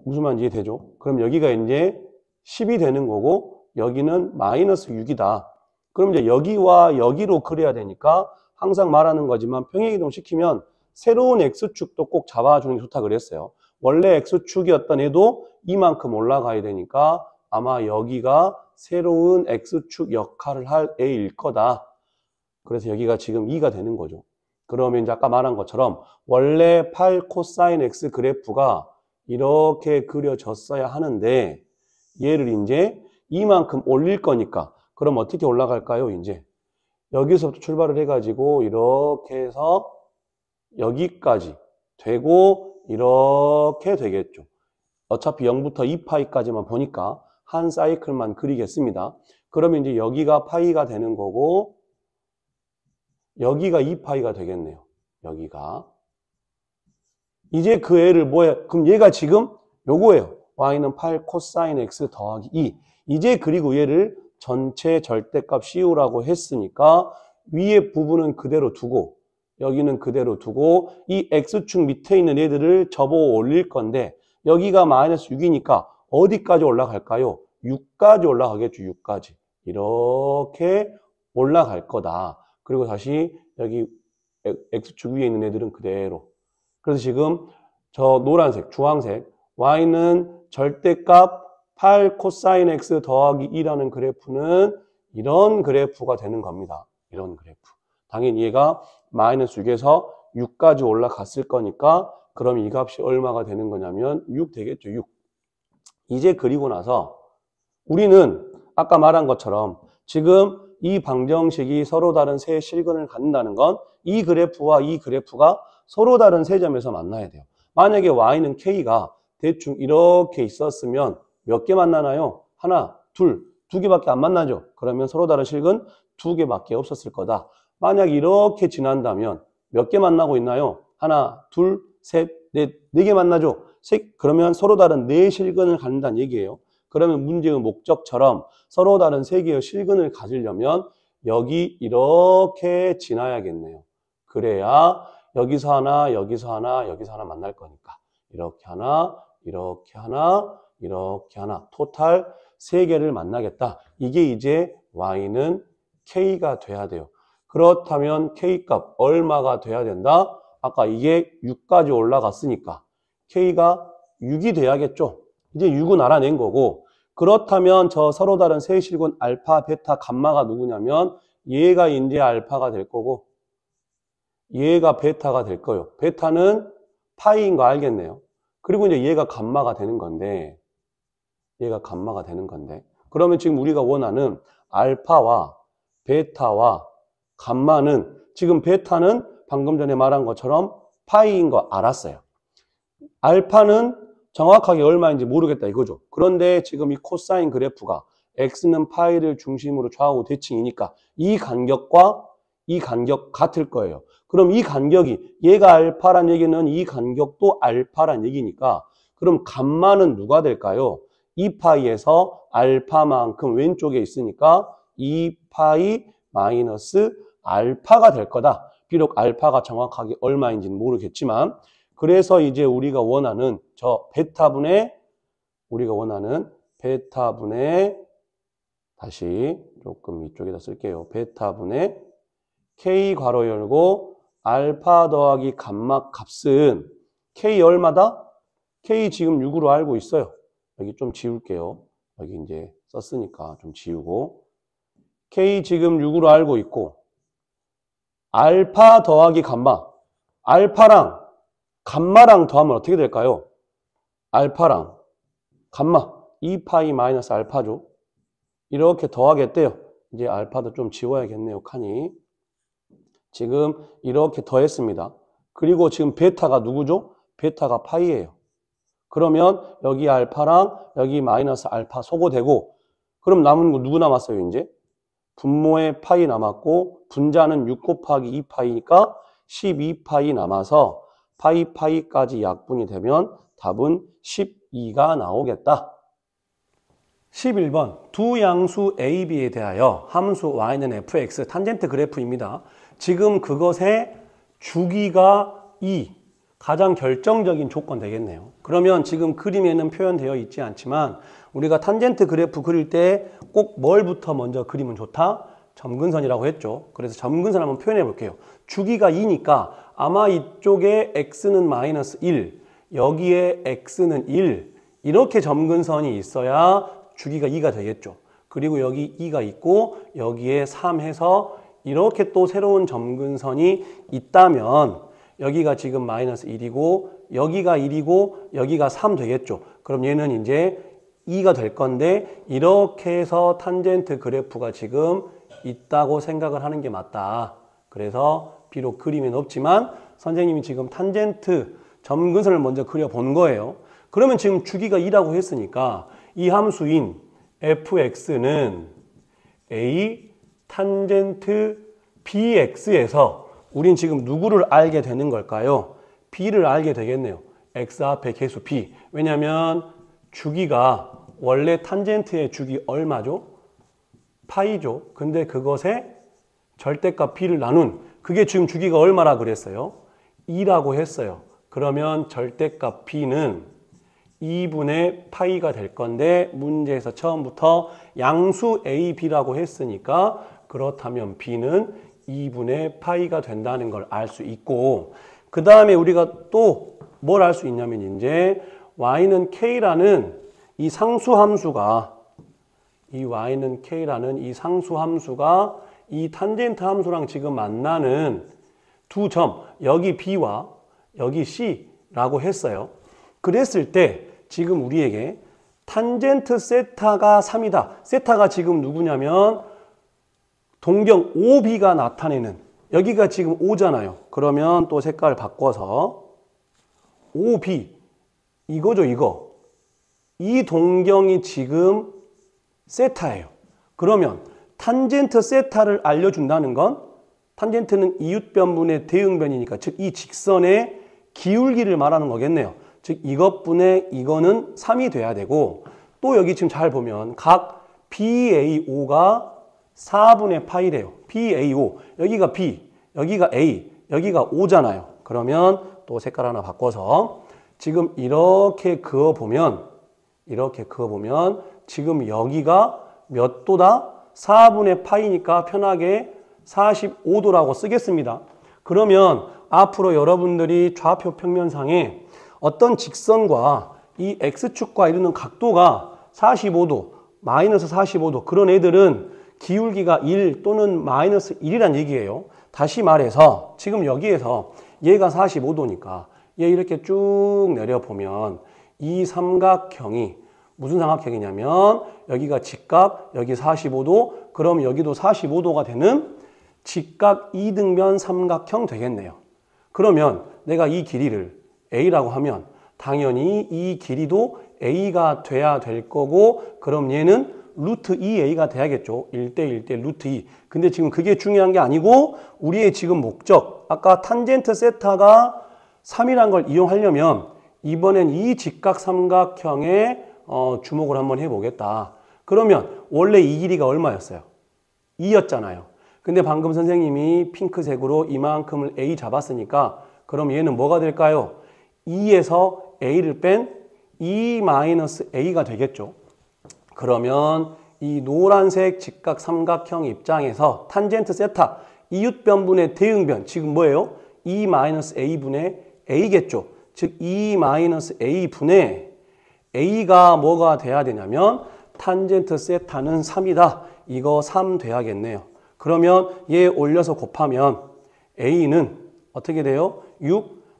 무슨 말인지 이해되죠? 그럼 여기가 이제 10이 되는 거고 여기는 마이너스 6이다. 그럼 이제 여기와 여기로 그려야 되니까 항상 말하는 거지만 평행이동 시키면 새로운 x축도 꼭 잡아주는 게 좋다 그랬어요. 원래 x축이었던 애도 이만큼 올라가야 되니까 아마 여기가 새로운 x축 역할을 할 애일 거다. 그래서 여기가 지금 2가 되는 거죠. 그러면 이제 아까 말한 것처럼 원래 8 코사인 x 그래프가 이렇게 그려졌어야 하는데 얘를 이제 이만큼 올릴 거니까 그럼 어떻게 올라갈까요? 이제 여기서부터 출발을 해가지고 이렇게 해서 여기까지 되고 이렇게 되겠죠. 어차피 0부터 2파이까지만 보니까 한 사이클만 그리겠습니다. 그러면 이제 여기가 파이가 되는 거고 여기가 2파이가 되겠네요. 여기가. 이제 그 애를 뭐야? 그럼 얘가 지금 요거예요. y는 8 코사인 x 더하기 2. 이제 그리고 얘를 전체 절대값 씌우라고 했으니까 위에 부분은 그대로 두고 여기는 그대로 두고 이 x축 밑에 있는 애들을 접어 올릴 건데 여기가 마이너스 6이니까 어디까지 올라갈까요? 6까지 올라가겠죠. 6까지. 이렇게 올라갈 거다. 그리고 다시 여기 x축 위에 있는 애들은 그대로. 그래서 지금 저 노란색, 주황색 y는 절대값 8 코사인 x 더하기 2라는 그래프는 이런 그래프가 되는 겁니다. 이런 그래프. 당연히 얘가 마이너스 6에서 6까지 올라갔을 거니까 그럼 이 값이 얼마가 되는 거냐면 6 되겠죠. 6. 이제 그리고 나서 우리는 아까 말한 것처럼 지금 이 방정식이 서로 다른 세 실근을 갖는다는 건 이 그래프와 이 그래프가 서로 다른 세 점에서 만나야 돼요. 만약에 y는 k가 대충 이렇게 있었으면 몇 개 만나나요? 하나, 둘, 두 개밖에 안 만나죠. 그러면 서로 다른 실근 두 개밖에 없었을 거다. 만약 이렇게 지난다면 몇 개 만나고 있나요? 하나, 둘, 셋, 넷, 네 개 만나죠. 그러면 서로 다른 네 실근을 갖는다는 얘기예요. 그러면 문제의 목적처럼 서로 다른 세 개의 실근을 가지려면 여기 이렇게 지나야겠네요. 그래야 여기서 하나, 여기서 하나, 여기서 하나 만날 거니까 이렇게 하나, 이렇게 하나, 이렇게 하나 토탈 3개를 만나겠다. 이게 이제 y는 k가 돼야 돼요. 그렇다면 k값 얼마가 돼야 된다? 아까 이게 6까지 올라갔으니까 k가 6이 돼야겠죠. 이제 6은 알아낸 거고 그렇다면 저 서로 다른 세 실근 알파, 베타, 감마가 누구냐면 얘가 이제 알파가 될 거고 얘가 베타가 될 거예요. 베타는 파이인 거 알겠네요. 그리고 이제 얘가 감마가 되는 건데 그러면 지금 우리가 원하는 알파와 베타와 감마는 지금 베타는 방금 전에 말한 것처럼 파이인 거 알았어요. 알파는 정확하게 얼마인지 모르겠다 이거죠. 그런데 지금 이 코사인 그래프가 x는 파이를 중심으로 좌우 대칭이니까 이 간격과 이 간격 같을 거예요. 그럼 이 간격이 얘가 알파란 얘기는 이 간격도 알파란 얘기니까 그럼 감마는 누가 될까요? 2파이에서 알파만큼 왼쪽에 있으니까 2파이 마이너스 알파가 될 거다. 비록 알파가 정확하게 얼마인지는 모르겠지만 그래서 이제 우리가 원하는 베타분의 다시 조금 이쪽에다 쓸게요. 베타분의 k 괄호 열고 알파 더하기 감마 값은 K 얼마다? K 지금 6으로 알고 있어요. 여기 좀 지울게요. 여기 이제 썼으니까 좀 지우고. K 지금 6으로 알고 있고, 알파 더하기 감마. 알파랑 감마랑 더하면 어떻게 될까요? 알파랑 감마 2파이 마이너스 알파죠. 이렇게 더하겠대요. 이제 알파도 좀 지워야겠네요. 칸이. 지금 이렇게 더했습니다. 그리고 지금 베타가 누구죠? 베타가 파이예요. 그러면 여기 알파랑 여기 마이너스 알파 소거되고, 그럼 남은 거 누구 남았어요? 이제 분모에 파이 남았고 분자는 6 곱하기 2파이니까 12파이 남아서 파이까지 약분이 되면 답은 12가 나오겠다. 11번 두 양수 A, B에 대하여 함수 y는 fx 탄젠트 그래프입니다. 지금 그것의 주기가 2, 가장 결정적인 조건 되겠네요. 그러면 지금 그림에는 표현되어 있지 않지만 우리가 탄젠트 그래프 그릴 때 꼭 뭘부터 먼저 그리면 좋다? 점근선이라고 했죠. 그래서 점근선 한번 표현해 볼게요. 주기가 2니까 아마 이쪽에 x는 마이너스 1, 여기에 x는 1, 이렇게 점근선이 있어야 주기가 2가 되겠죠. 그리고 여기 2가 있고 여기에 3 해서 이렇게 또 새로운 점근선이 있다면 여기가 지금 마이너스 1이고 여기가 1이고 여기가 3 되겠죠. 그럼 얘는 이제 2가 될 건데 이렇게 해서 탄젠트 그래프가 지금 있다고 생각을 하는 게 맞다. 그래서 비록 그림엔 없지만 선생님이 지금 탄젠트 점근선을 먼저 그려본 거예요. 그러면 지금 주기가 2라고 했으니까 이 함수인 fx는 a 탄젠트 bx에서 우린 지금 누구를 알게 되는 걸까요? b를 알게 되겠네요. x 앞에 계수 b. 왜냐하면 주기가 원래 탄젠트의 주기 얼마죠? 파이죠. 근데 그것에 절대값 b를 나눈, 그게 지금 주기가 얼마라 그랬어요? 2라고 했어요. 그러면 절대값 b는 2분의 파이가 될 건데 문제에서 처음부터 양수 a, b라고 했으니까 그렇다면 b는 2분의 파이가 된다는 걸 알 수 있고, 그 다음에 우리가 또 뭘 알 수 있냐면 이제 y는 k라는 이 상수함수가 y는 k라는 이 상수함수가 이 탄젠트 함수랑 지금 만나는 두 점, 여기 b와 여기 c라고 했어요. 그랬을 때 지금 우리에게 탄젠트 세타가 3이다. 세타가 지금 누구냐면 동경 OB가 나타내는, 여기가 지금 O잖아요. 그러면 또 색깔 바꿔서 OB 이거죠, 이거. 이 동경이 지금 세타예요. 그러면 탄젠트 세타를 알려준다는 건 탄젠트는 이웃변분의 대응변이니까 즉 이 직선의 기울기를 말하는 거겠네요. 즉 이것분의 이거는 3이 돼야 되고, 또 여기 지금 잘 보면 각 BAO가 4분의 파이래요. BAO. 여기가 B, 여기가 A, 여기가 O잖아요. 그러면 또 색깔 하나 바꿔서 지금 이렇게 그어보면 지금 여기가 몇 도다? 4분의 파이니까 편하게 45도라고 쓰겠습니다. 그러면 앞으로 여러분들이 좌표 평면상에 어떤 직선과 이 X축과 이루는 각도가 45도, 마이너스 45도, 그런 애들은 기울기가 1 또는 마이너스 1이란 얘기예요. 다시 말해서 지금 여기에서 얘가 45도니까 얘 이렇게 쭉 내려보면 이 삼각형이 무슨 삼각형이냐면 여기가 직각, 여기 45도, 그럼 여기도 45도가 되는 직각 이등변 삼각형 되겠네요. 그러면 내가 이 길이를 A라고 하면 당연히 이 길이도 A가 돼야 될 거고, 그럼 얘는 루트 2A가 돼야겠죠. 1대1대 루트 2. 근데 지금 그게 중요한 게 아니고 우리의 지금 목적, 아까 탄젠트 세타가 3이란 걸 이용하려면 이번엔 이 직각 삼각형에 주목을 한번 해보겠다. 그러면 원래 이 길이가 얼마였어요? 2였잖아요. 근데 방금 선생님이 핑크색으로 이만큼을 A 잡았으니까 그럼 얘는 뭐가 될까요? 2에서 A를 뺀 2-A가 되겠죠. 그러면 이 노란색 직각 삼각형 입장에서 탄젠트 세타, 이웃변분의 대응변, 지금 뭐예요? 2-A분의 A겠죠. 즉 2-a분의 a가 뭐가 돼야 되냐면 탄젠트 세타는 3이다. 이거 3 돼야겠네요. 그러면 얘 올려서 곱하면 a는 어떻게 돼요?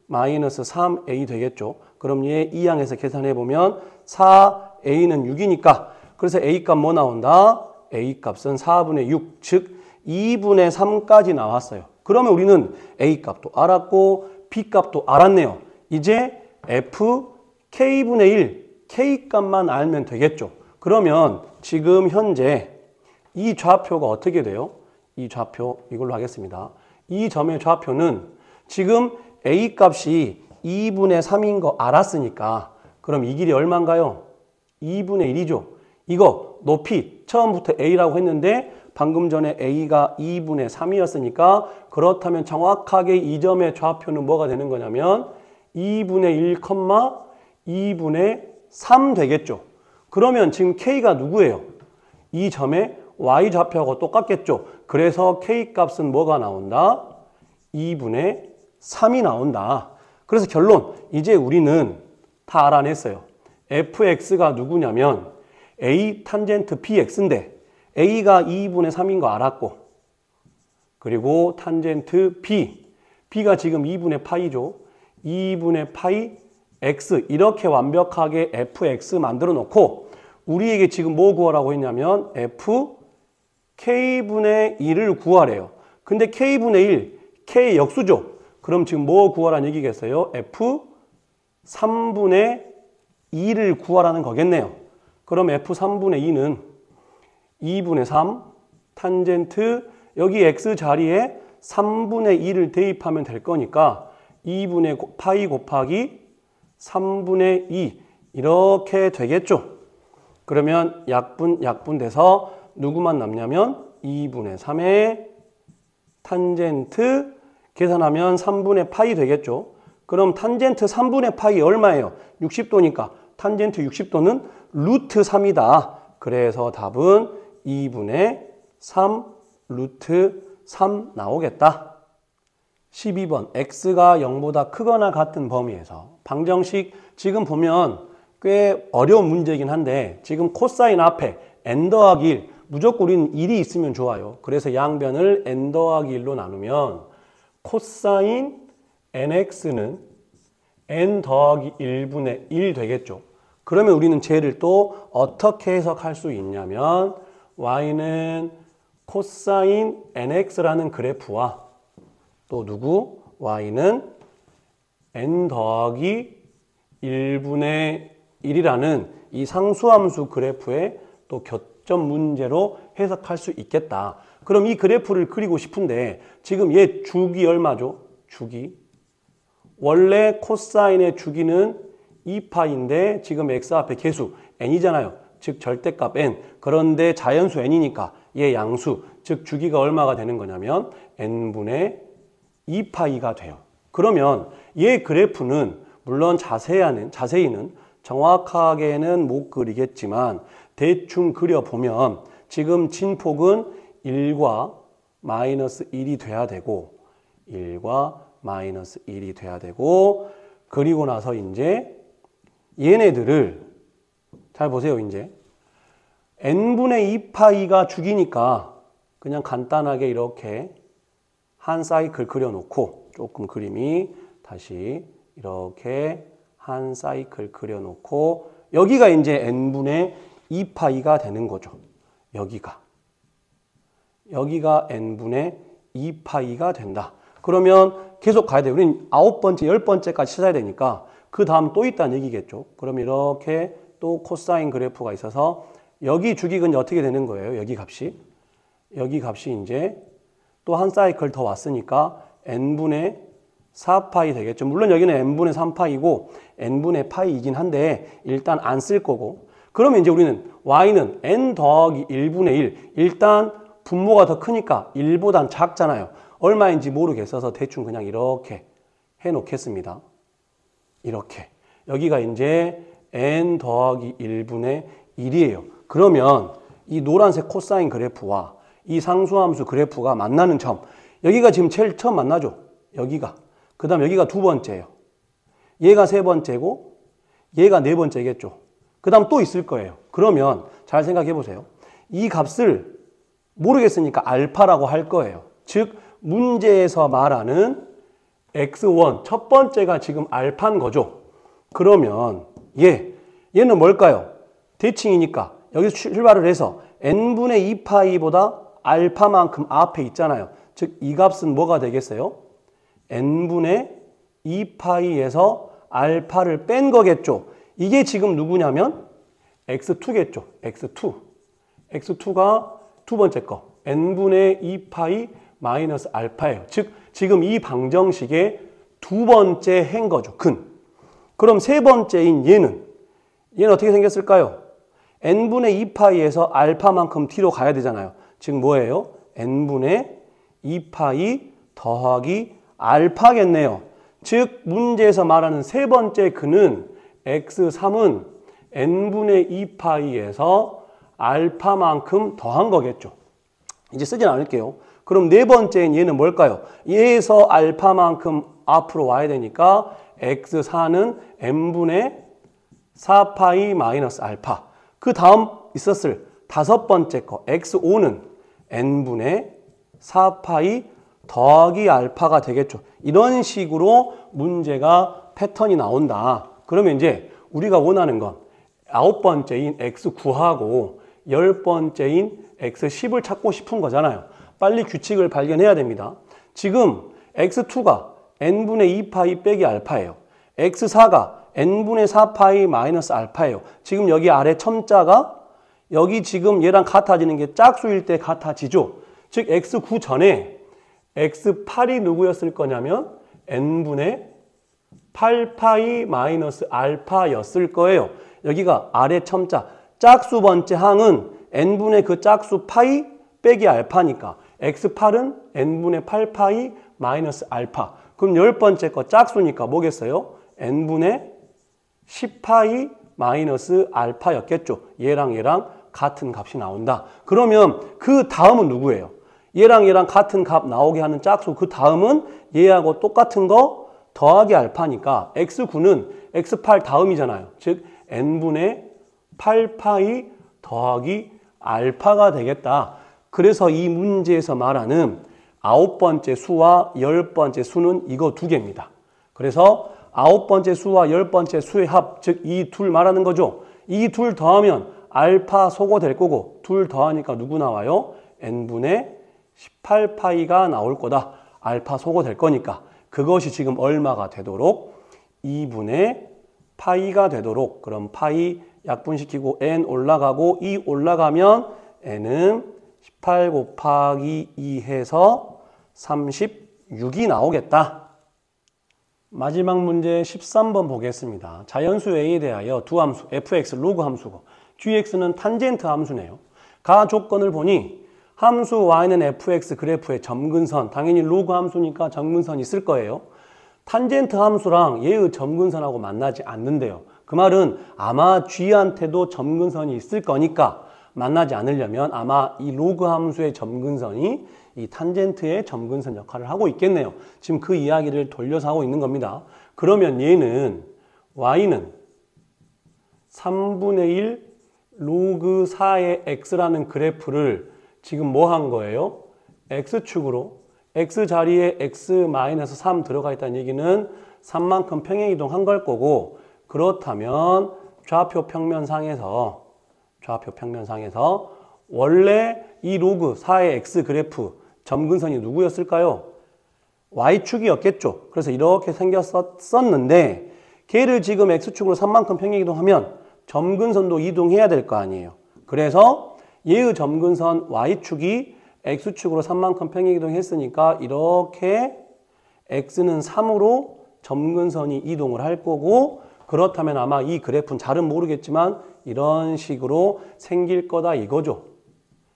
6-3a 되겠죠. 그럼 얘 이항에서 계산해보면 4a는 6이니까 그래서 a 값 뭐 나온다? a 값은 4분의 6, 즉 2분의 3까지 나왔어요. 그러면 우리는 a 값도 알았고 b 값도 알았네요. 이제 f k분의 1, k 값만 알면 되겠죠. 그러면 지금 현재 이 좌표가 어떻게 돼요? 이 좌표 이걸로 하겠습니다. 이 점의 좌표는 지금 a 값이 2분의 3인 거 알았으니까 그럼 이 길이 얼마인가요? 2분의 1이죠. 이거 높이 처음부터 a라고 했는데 방금 전에 a가 2분의 3이었으니까 그렇다면 정확하게 이 점의 좌표는 뭐가 되는 거냐면 2분의 1, 2분의 3 되겠죠. 그러면 지금 k가 누구예요? 이 점의 y 좌표하고 똑같겠죠. 그래서 k 값은 뭐가 나온다? 2분의 3이 나온다. 그래서 결론, 이제 우리는 다 알아냈어요. fx가 누구냐면 a 탄젠트 bx인데 a가 2분의 3인 거 알았고 그리고 탄젠트 b가 지금 2분의 파이죠. 2분의 파이 x 이렇게 완벽하게 fx 만들어 놓고 우리에게 지금 뭐 구하라고 했냐면 f k분의 1을 구하래요. 근데 k분의 1, k의 역수죠. 그럼 지금 뭐 구하라는 얘기겠어요? f 3분의 2를 구하라는 거겠네요. 그럼 f 3분의 2는 2분의 3 탄젠트 여기 x 자리에 3분의 2를 대입하면 될 거니까 2분의 파이 곱하기 3분의 2 이렇게 되겠죠. 그러면 약분 돼서 누구만 남냐면 2분의 3의 탄젠트 계산하면 3분의 파이 되겠죠. 그럼 탄젠트 3분의 파이 얼마예요? 60도니까 탄젠트 60도는 루트 3이다. 그래서 답은 2분의 3 루트 3 나오겠다. 12번 x가 0보다 크거나 같은 범위에서 방정식 지금 보면 꽤 어려운 문제이긴 한데 지금 코사인 앞에 n 더하기 1 무조건 우리는 1이 있으면 좋아요. 그래서 양변을 n 더하기 1로 나누면 코사인 nx는 n 더하기 1분의 1 되겠죠. 그러면 우리는 쟤를 또 어떻게 해석할 수 있냐면 y는 코사인 nx라는 그래프와 또 누구? y는 n 더하기 1분의 1이라는 이 상수함수 그래프의 또 교점 문제로 해석할 수 있겠다. 그럼 이 그래프를 그리고 싶은데 지금 얘 주기 얼마죠? 주기. 원래 코사인의 주기는 2파인데 지금 x 앞에 계수 n이잖아요. 즉 절대값 n. 그런데 자연수 n이니까 얘 양수. 즉 주기가 얼마가 되는 거냐면 n분의 2파이가 돼요. 그러면 얘 그래프는 물론 자세히는 정확하게는 못 그리겠지만 대충 그려보면 지금 진폭은 1과 마이너스 1이 돼야 되고 1과 마이너스 1이 돼야 되고 그리고 나서 이제 얘네들을 잘 보세요. 이제 n분의 2파이가 주기니까 그냥 간단하게 이렇게 한 사이클 그려놓고 조금 그림이 다시 이렇게 한 사이클 그려놓고 여기가 이제 n분의 2파이가 되는 거죠. 여기가 n분의 2파이가 된다. 그러면 계속 가야 돼요. 우리는 9번째, 10번째까지 찾아야 되니까 그 다음 또 있다는 얘기겠죠. 그럼 이렇게 또 코사인 그래프가 있어서 여기 주기가 이제 어떻게 되는 거예요? 여기 값이 이제 또 한 사이클 더 왔으니까 n분의 4파이 되겠죠. 물론 여기는 n분의 3파이고 n분의 파이이긴 한데 일단 안 쓸 거고 그러면 이제 우리는 y는 n 더하기 1분의 1 일단 분모가 더 크니까 1보단 작잖아요. 얼마인지 모르겠어서 대충 그냥 이렇게 해놓겠습니다. 이렇게 여기가 이제 n 더하기 1분의 1이에요. 그러면 이 노란색 코사인 그래프와 이 상수함수 그래프가 만나는 점 여기가 지금 제일 처음 만나죠. 여기가. 그 다음 여기가 두 번째예요. 얘가 세 번째고 얘가 네 번째겠죠. 그 다음 또 있을 거예요. 그러면 잘 생각해 보세요. 이 값을 모르겠으니까 알파라고 할 거예요. 즉 문제에서 말하는 x1 첫 번째가 지금 알파인 거죠. 그러면 얘는 뭘까요? 대칭이니까 여기서 출발을 해서 n분의 2파이보다 알파만큼 앞에 있잖아요. 즉 이 값은 뭐가 되겠어요? n분의 2파이에서 알파를 뺀 거겠죠. 이게 지금 누구냐면 x2겠죠. x2. x2가 두 번째 거. n분의 2파이 마이너스 알파예요. 즉 지금 이 방정식의 두 번째 행 거죠. 근. 그럼 세 번째인 얘는 어떻게 생겼을까요? n분의 2파이에서 알파만큼 뒤로 가야 되잖아요. 즉 뭐예요? n분의 2파이 더하기 알파겠네요. 즉 문제에서 말하는 세 번째 근은 x3은 n분의 2파이에서 알파만큼 더한 거겠죠. 이제 쓰진 않을게요. 그럼 네 번째인 얘는 뭘까요? 얘에서 알파만큼 앞으로 와야 되니까 x4는 n분의 4파이 마이너스 알파. 그 다음 있었을 다섯 번째 거 x5는 n분의 4파이 더하기 알파가 되겠죠. 이런 식으로 문제가 패턴이 나온다. 그러면 이제 우리가 원하는 건 아홉 번째인 x9하고 열 번째인 x10을 찾고 싶은 거잖아요. 빨리 규칙을 발견해야 됩니다. 지금 x2가 n분의 2파이 빼기 알파예요. x4가 n분의 4파이 마이너스 알파예요. 지금 여기 아래 첨자가 여기 지금 얘랑 같아지는 게 짝수일 때 같아지죠. 즉 x9 전에 x8이 누구였을 거냐면 n분의 8파이 마이너스 알파였을 거예요. 여기가 아래 첨자 짝수 번째 항은 n분의 그 짝수 파이 빼기 알파니까 x8은 n분의 8파이 마이너스 알파. 그럼 열 번째 거 짝수니까 뭐겠어요? n분의 10파이 마이너스 알파였겠죠. 얘랑 같은 값이 나온다. 그러면 그 다음은 누구예요? 얘랑 같은 값 나오게 하는 짝수 그 다음은 얘하고 똑같은 거 더하기 알파니까 x9는 x8 다음이잖아요. 즉 n분의 8파이 더하기 알파가 되겠다. 그래서 이 문제에서 말하는 아홉 번째 수와 열 번째 수는 이거 두 개입니다. 그래서 아홉 번째 수와 열 번째 수의 합, 즉 이 둘 말하는 거죠. 이 둘 더하면 알파 소거 될 거고 둘 더하니까 누구 나와요? n분의 18파이가 나올 거다. 알파 소거 될 거니까 그것이 지금 얼마가 되도록 2분의 파이가 되도록 그럼 파이 약분시키고 n 올라가고 2 올라가면 n은 18 곱하기 2 해서 36이 나오겠다. 마지막 문제 13번 보겠습니다. 자연수 A에 대하여 두 함수 fx 로그 함수고 gx는 탄젠트 함수네요. 가 조건을 보니 함수 y는 fx 그래프의 점근선, 당연히 로그 함수니까 점근선이 있을 거예요. 탄젠트 함수랑 얘의 점근선하고 만나지 않는데요. 그 말은 아마 g한테도 점근선이 있을 거니까 만나지 않으려면 아마 이 로그 함수의 점근선이 이 탄젠트의 점근선 역할을 하고 있겠네요. 지금 그 이야기를 돌려서 하고 있는 겁니다. 그러면 얘는 y는 3분의 1 로그 4의 x라는 그래프를 지금 뭐 한 거예요? x축으로 x 자리에 x-3 들어가 있다는 얘기는 3만큼 평행이동 한 걸 거고 그렇다면 좌표 평면상에서 원래 이 로그 4의 x 그래프 점근선이 누구였을까요? y축이었겠죠. 그래서 이렇게 생겼었는데 걔를 지금 x축으로 3만큼 평행이동하면 점근선도 이동해야 될 거 아니에요. 그래서 얘의 점근선 y축이 x축으로 3만큼 평행이동했으니까 이렇게 x는 3으로 점근선이 이동을 할 거고 그렇다면 아마 이 그래프는 잘은 모르겠지만 이런 식으로 생길 거다 이거죠.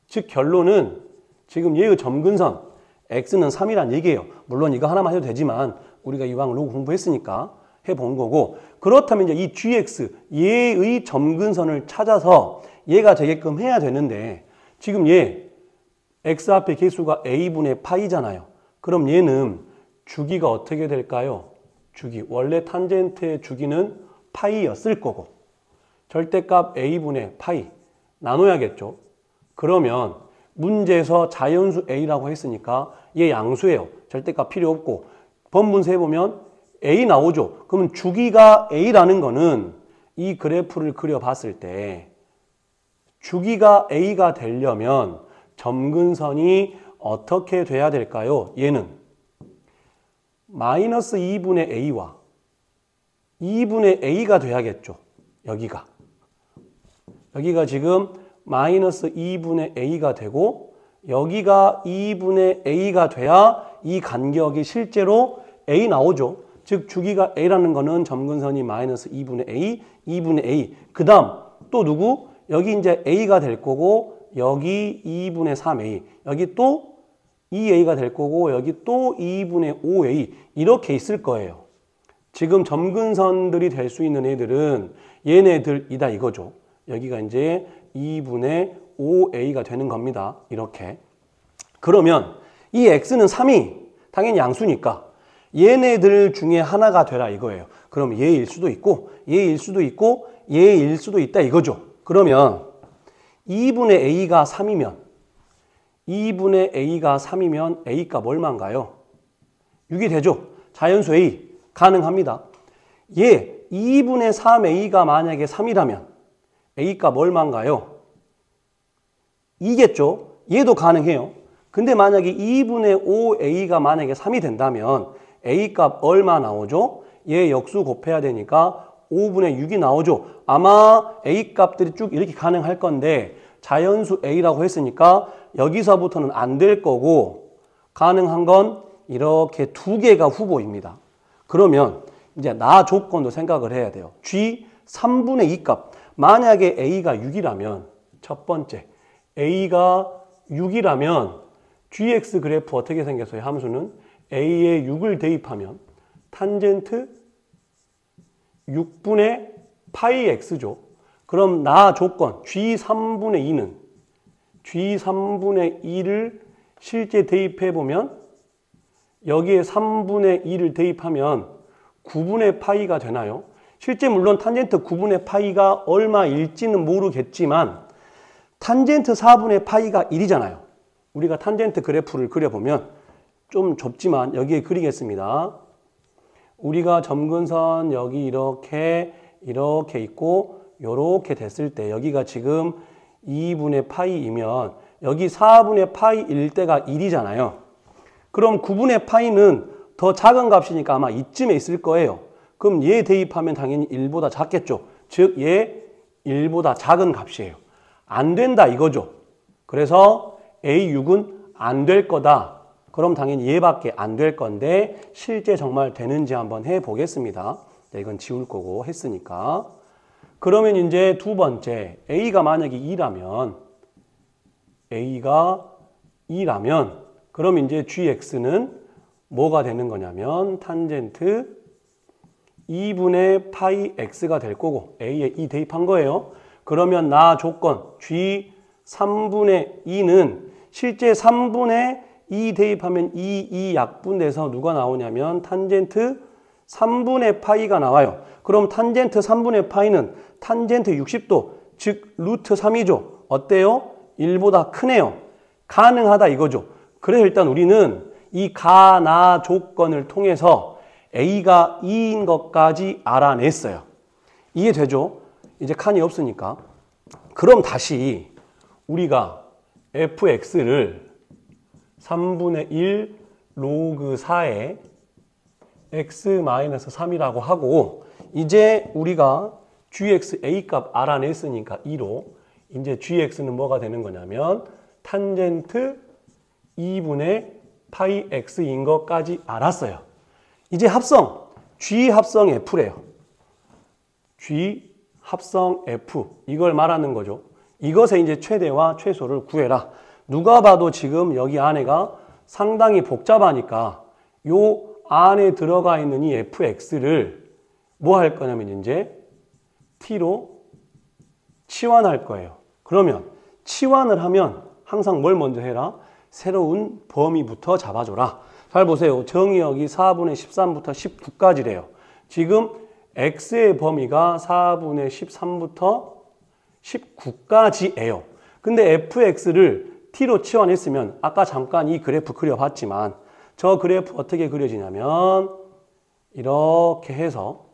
즉 결론은 지금 얘의 점근선 x는 3이란 얘기예요. 물론 이거 하나만 해도 되지만 우리가 이왕 로그 공부했으니까 해본 거고 그렇다면 이제 이 gx 얘의 점근선을 찾아서 얘가 되게끔 해야 되는데 지금 얘 x 앞에 개수가 a분의 파이잖아요. 그럼 얘는 주기가 어떻게 될까요? 주기. 원래 탄젠트의 주기는 파이였을 거고 절대값 a분의 파이 나눠야겠죠. 그러면 문제에서 자연수 a라고 했으니까 얘 양수예요. 절대값 필요 없고 번분세 보면 a 나오죠. 그러면 주기가 a라는 거는 이 그래프를 그려봤을 때 주기가 a가 되려면 점근선이 어떻게 돼야 될까요? 얘는 마이너스 2분의 a와 2분의 a가 돼야겠죠. 여기가 지금 마이너스 2분의 a가 되고 여기가 2분의 a가 돼야 이 간격이 실제로 a 나오죠. 즉 주기가 a라는 거는 점근선이 마이너스 2분의 a, 2분의 a. 그 다음 또 누구? 여기 이제 a가 될 거고 여기 2분의 3a. 여기 또 2a가 될 거고 여기 또 2분의 5a. 이렇게 있을 거예요. 지금 점근선들이 될 수 있는 애들은 얘네들이다 이거죠. 여기가 이제 2분의 5a가 되는 겁니다. 이렇게. 그러면 이 x는 3이 당연히 양수니까 얘네들 중에 하나가 되라 이거예요. 그럼 얘일 수도 있고 얘일 수도 있고 얘일 수도 있다 이거죠. 그러면 2분의 a가 3이면 2분의 a가 3이면 a값 얼마인가요? 6이 되죠. 자연수 a 가능합니다. 얘 2분의 3a가 만약에 3이라면 a값 얼마인가요? 2겠죠. 얘도 가능해요. 근데 만약에 2분의 5a가 만약에 3이 된다면 a값 얼마 나오죠? 얘 역수 곱해야 되니까 5분의 6이 나오죠. 아마 a값들이 쭉 이렇게 가능할 건데 자연수 a라고 했으니까 여기서부터는 안 될 거고 가능한 건 이렇게 두 개가 후보입니다. 그러면 이제 나 조건도 생각을 해야 돼요. g 3분의 2 값. 만약에 a가 6이라면 첫 번째 a가 6이라면 gx 그래프 어떻게 생겼어요? 함수는 a에 6을 대입하면 탄젠트 6분의 파이 x죠. 그럼 나 조건 g 3분의 2는 g 3분의 2를 실제 대입해보면 여기에 3분의 2를 대입하면 9분의 파이가 되나요? 실제 물론 탄젠트 9분의 파이가 얼마일지는 모르겠지만 탄젠트 4분의 파이가 1이잖아요. 우리가 탄젠트 그래프를 그려보면 좀 좁지만 여기에 그리겠습니다. 우리가 점근선 여기 이렇게 있고 이렇게 됐을 때 여기가 지금 2분의 파이이면 여기 4분의 파이일 때가 1이잖아요. 그럼 9분의 파이는 더 작은 값이니까 아마 이쯤에 있을 거예요. 그럼 얘 대입하면 당연히 1보다 작겠죠. 즉 얘 1보다 작은 값이에요. 안 된다 이거죠. 그래서 A6은 안 될 거다. 그럼 당연히 얘밖에 안 될 건데 실제 정말 되는지 한번 해보겠습니다. 이건 지울 거고 했으니까. 그러면 이제 두 번째 A가 만약에 2라면 그럼 이제 GX는 뭐가 되는 거냐면 탄젠트 2분의 파이 X가 될 거고 A에 2 대입한 거예요. 그러면 나 조건 G 3분의 2는 실제 3분의 2 대입하면 2 약분돼서 누가 나오냐면 탄젠트 3분의 파이가 나와요. 그럼 탄젠트 3분의 파이는 탄젠트 60도 즉 루트 3이죠. 어때요? 1보다 크네요. 가능하다 이거죠. 그래서 일단 우리는 이 가나 조건을 통해서 A가 2인 것까지 알아냈어요. 이해되죠? 이제 칸이 없으니까. 그럼 다시 우리가 fx를 3분의 1 로그 4에 x-3이라고 하고 이제 우리가 gx a값 알아냈으니까 2로 이제 gx는 뭐가 되는 거냐면 탄젠트 2분의 파이 x인 것까지 알았어요. 이제 합성 g 합성 f래요. g 합성 f 이걸 말하는 거죠. 이것의 이제 최대와 최소를 구해라. 누가 봐도 지금 여기 안에가 상당히 복잡하니까 요 안에 들어가 있는 이 fx를 뭐 할 거냐면 이제 t로 치환할 거예요. 그러면 치환을 하면 항상 뭘 먼저 해라? 새로운 범위부터 잡아줘라. 잘 보세요. 정의역이 4분의 13부터 19까지래요. 지금 x의 범위가 4분의 13부터 19까지예요. 근데 fx를 t로 치환했으면 아까 잠깐 이 그래프 그려봤지만 저 그래프 어떻게 그려지냐면 이렇게 해서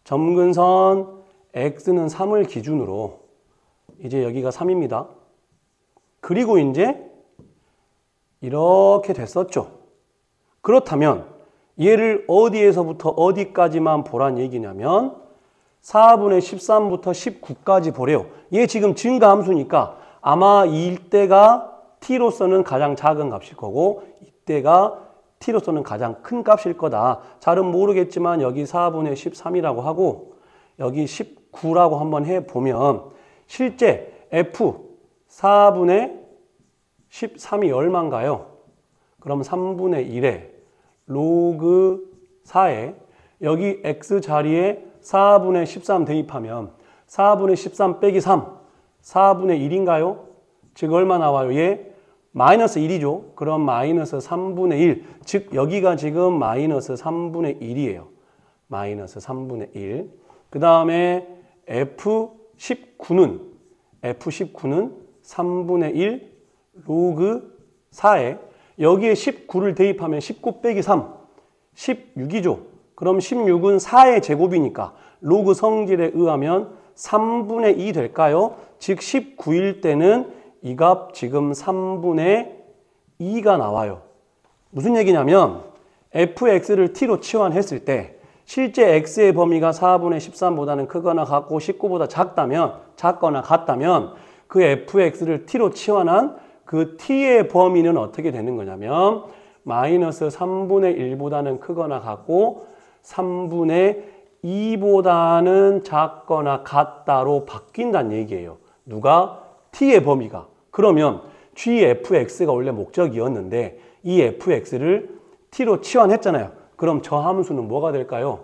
점근선 x는 3을 기준으로 이제 여기가 3입니다. 그리고 이제 이렇게 됐었죠. 그렇다면 얘를 어디에서부터 어디까지만 보란 얘기냐면 4분의 13부터 19까지 보래요. 얘 지금 증가함수니까 아마 이때가 t로서는 가장 작은 값일 거고 이때가 t로서는 가장 큰 값일 거다. 잘은 모르겠지만 여기 4분의 13이라고 하고 여기 19라고 한번 해보면 실제 f 4분의 13이 얼마인가요? 그럼 3분의 1에 로그 4에 여기 x 자리에 4분의 13 대입하면 4분의 13 빼기 3, 4분의 1인가요? 즉 얼마 나와요? 얘 마이너스 1이죠. 그럼 마이너스 3분의 1, 즉 여기가 지금 마이너스 3분의 1이에요. 마이너스 3분의 1. 그 다음에 F19는 3분의 1 로그 4에 여기에 19를 대입하면 19 빼기 3, 16이죠. 그럼 16은 4의 제곱이니까 로그 성질에 의하면 3분의 2 될까요? 즉 19일 때는 이 값 지금 3분의 2가 나와요. 무슨 얘기냐면 fx를 t로 치환했을 때 실제 x의 범위가 4분의 13보다는 크거나 같고 19보다 작거나 같다면 그 fx를 t로 치환한 그 t의 범위는 어떻게 되는 거냐면 마이너스 3분의 1보다는 크거나 같고 3분의 2보다는 작거나 같다로 바뀐다는 얘기예요. 누가? t의 범위가. 그러면 gfx가 원래 목적이었는데 이 fx를 t로 치환했잖아요. 그럼 저 함수는 뭐가 될까요?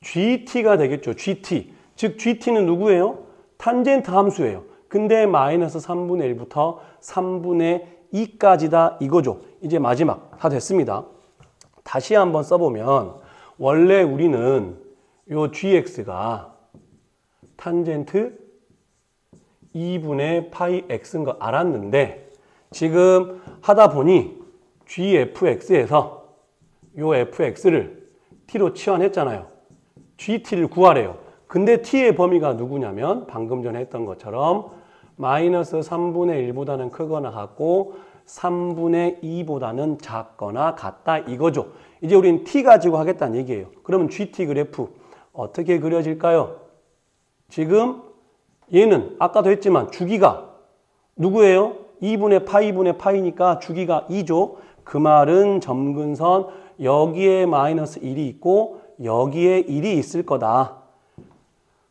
gt가 되겠죠. gt. 즉 gt는 누구예요? 탄젠트 함수예요. 근데 마이너스 3분의 1부터 3분의 2까지다 이거죠. 이제 마지막 다 됐습니다. 다시 한번 써보면 원래 우리는 요 gx가 탄젠트 2분의 파이 x인 거 알았는데 지금 하다 보니 gfx에서 요 fx를 t로 치환했잖아요. gt를 구하래요. 근데 t의 범위가 누구냐면 방금 전에 했던 것처럼 마이너스 3분의 1보다는 크거나 같고 3분의 2보다는 작거나 같다 이거죠. 이제 우린 t 가지고 하겠다는 얘기예요. 그러면 gt 그래프 어떻게 그려질까요? 지금 얘는 아까도 했지만 주기가 누구예요? 2분의 파이니까 주기가 2죠. 그 말은 점근선 여기에 마이너스 1이 있고 여기에 1이 있을 거다.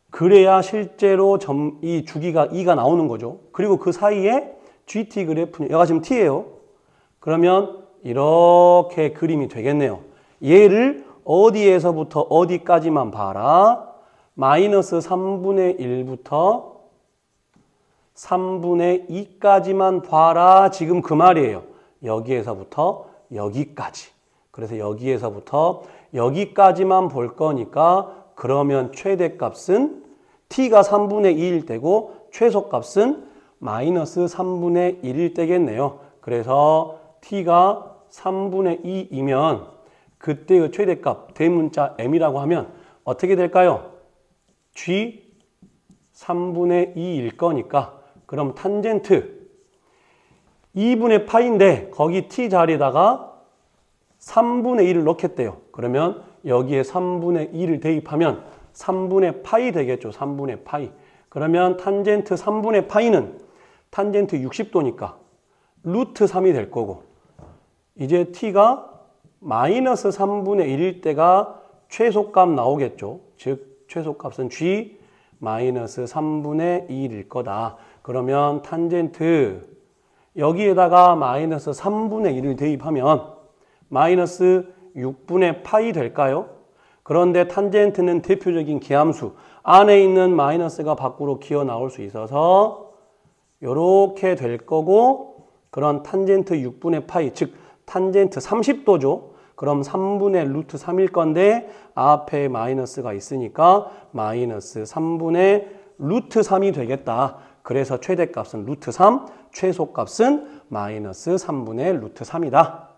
그래야 실제로 이 주기가 2가 나오는 거죠. 그리고 그 사이에 gt 그래프는 얘가 지금 t예요. 그러면 이렇게 그림이 되겠네요. 얘를 어디에서부터 어디까지만 봐라. 마이너스 3분의 1부터 3분의 2까지만 봐라. 지금 그 말이에요. 여기에서부터 여기까지. 그래서 여기에서부터 여기까지만 볼 거니까 그러면 최대값은 t가 3분의 2일 때고 최소값은 마이너스 3분의 1일 때겠네요. 그래서 t가 3분의 2이면 그때의 최대값 대문자 m이라고 하면 어떻게 될까요? g 3분의 2일 거니까 그럼 탄젠트 2분의 파인데 거기 t 자리에다가 3분의 1을 넣겠대요. 그러면 여기에 3분의 2를 대입하면 3분의 파이 되겠죠. 3분의 파이. 그러면 탄젠트 3분의 파이는 탄젠트 60도니까 루트 3이 될 거고 이제 t가 마이너스 3분의 1일 때가 최소값 나오겠죠. 즉 최소값은 g 마이너스 3분의 2일 거다. 그러면 탄젠트 여기에다가 마이너스 3분의 1을 대입하면 마이너스 6분의 파이 될까요? 그런데 탄젠트는 대표적인 기함수 안에 있는 마이너스가 밖으로 기어 나올 수 있어서 이렇게 될 거고 그런 탄젠트 6분의 파이 즉 탄젠트 30도죠. 그럼 3분의 루트 3일 건데 앞에 마이너스가 있으니까 마이너스 3분의 루트 3이 되겠다. 그래서 최대값은 루트 3, 최소값은 마이너스 3분의 루트 3이다.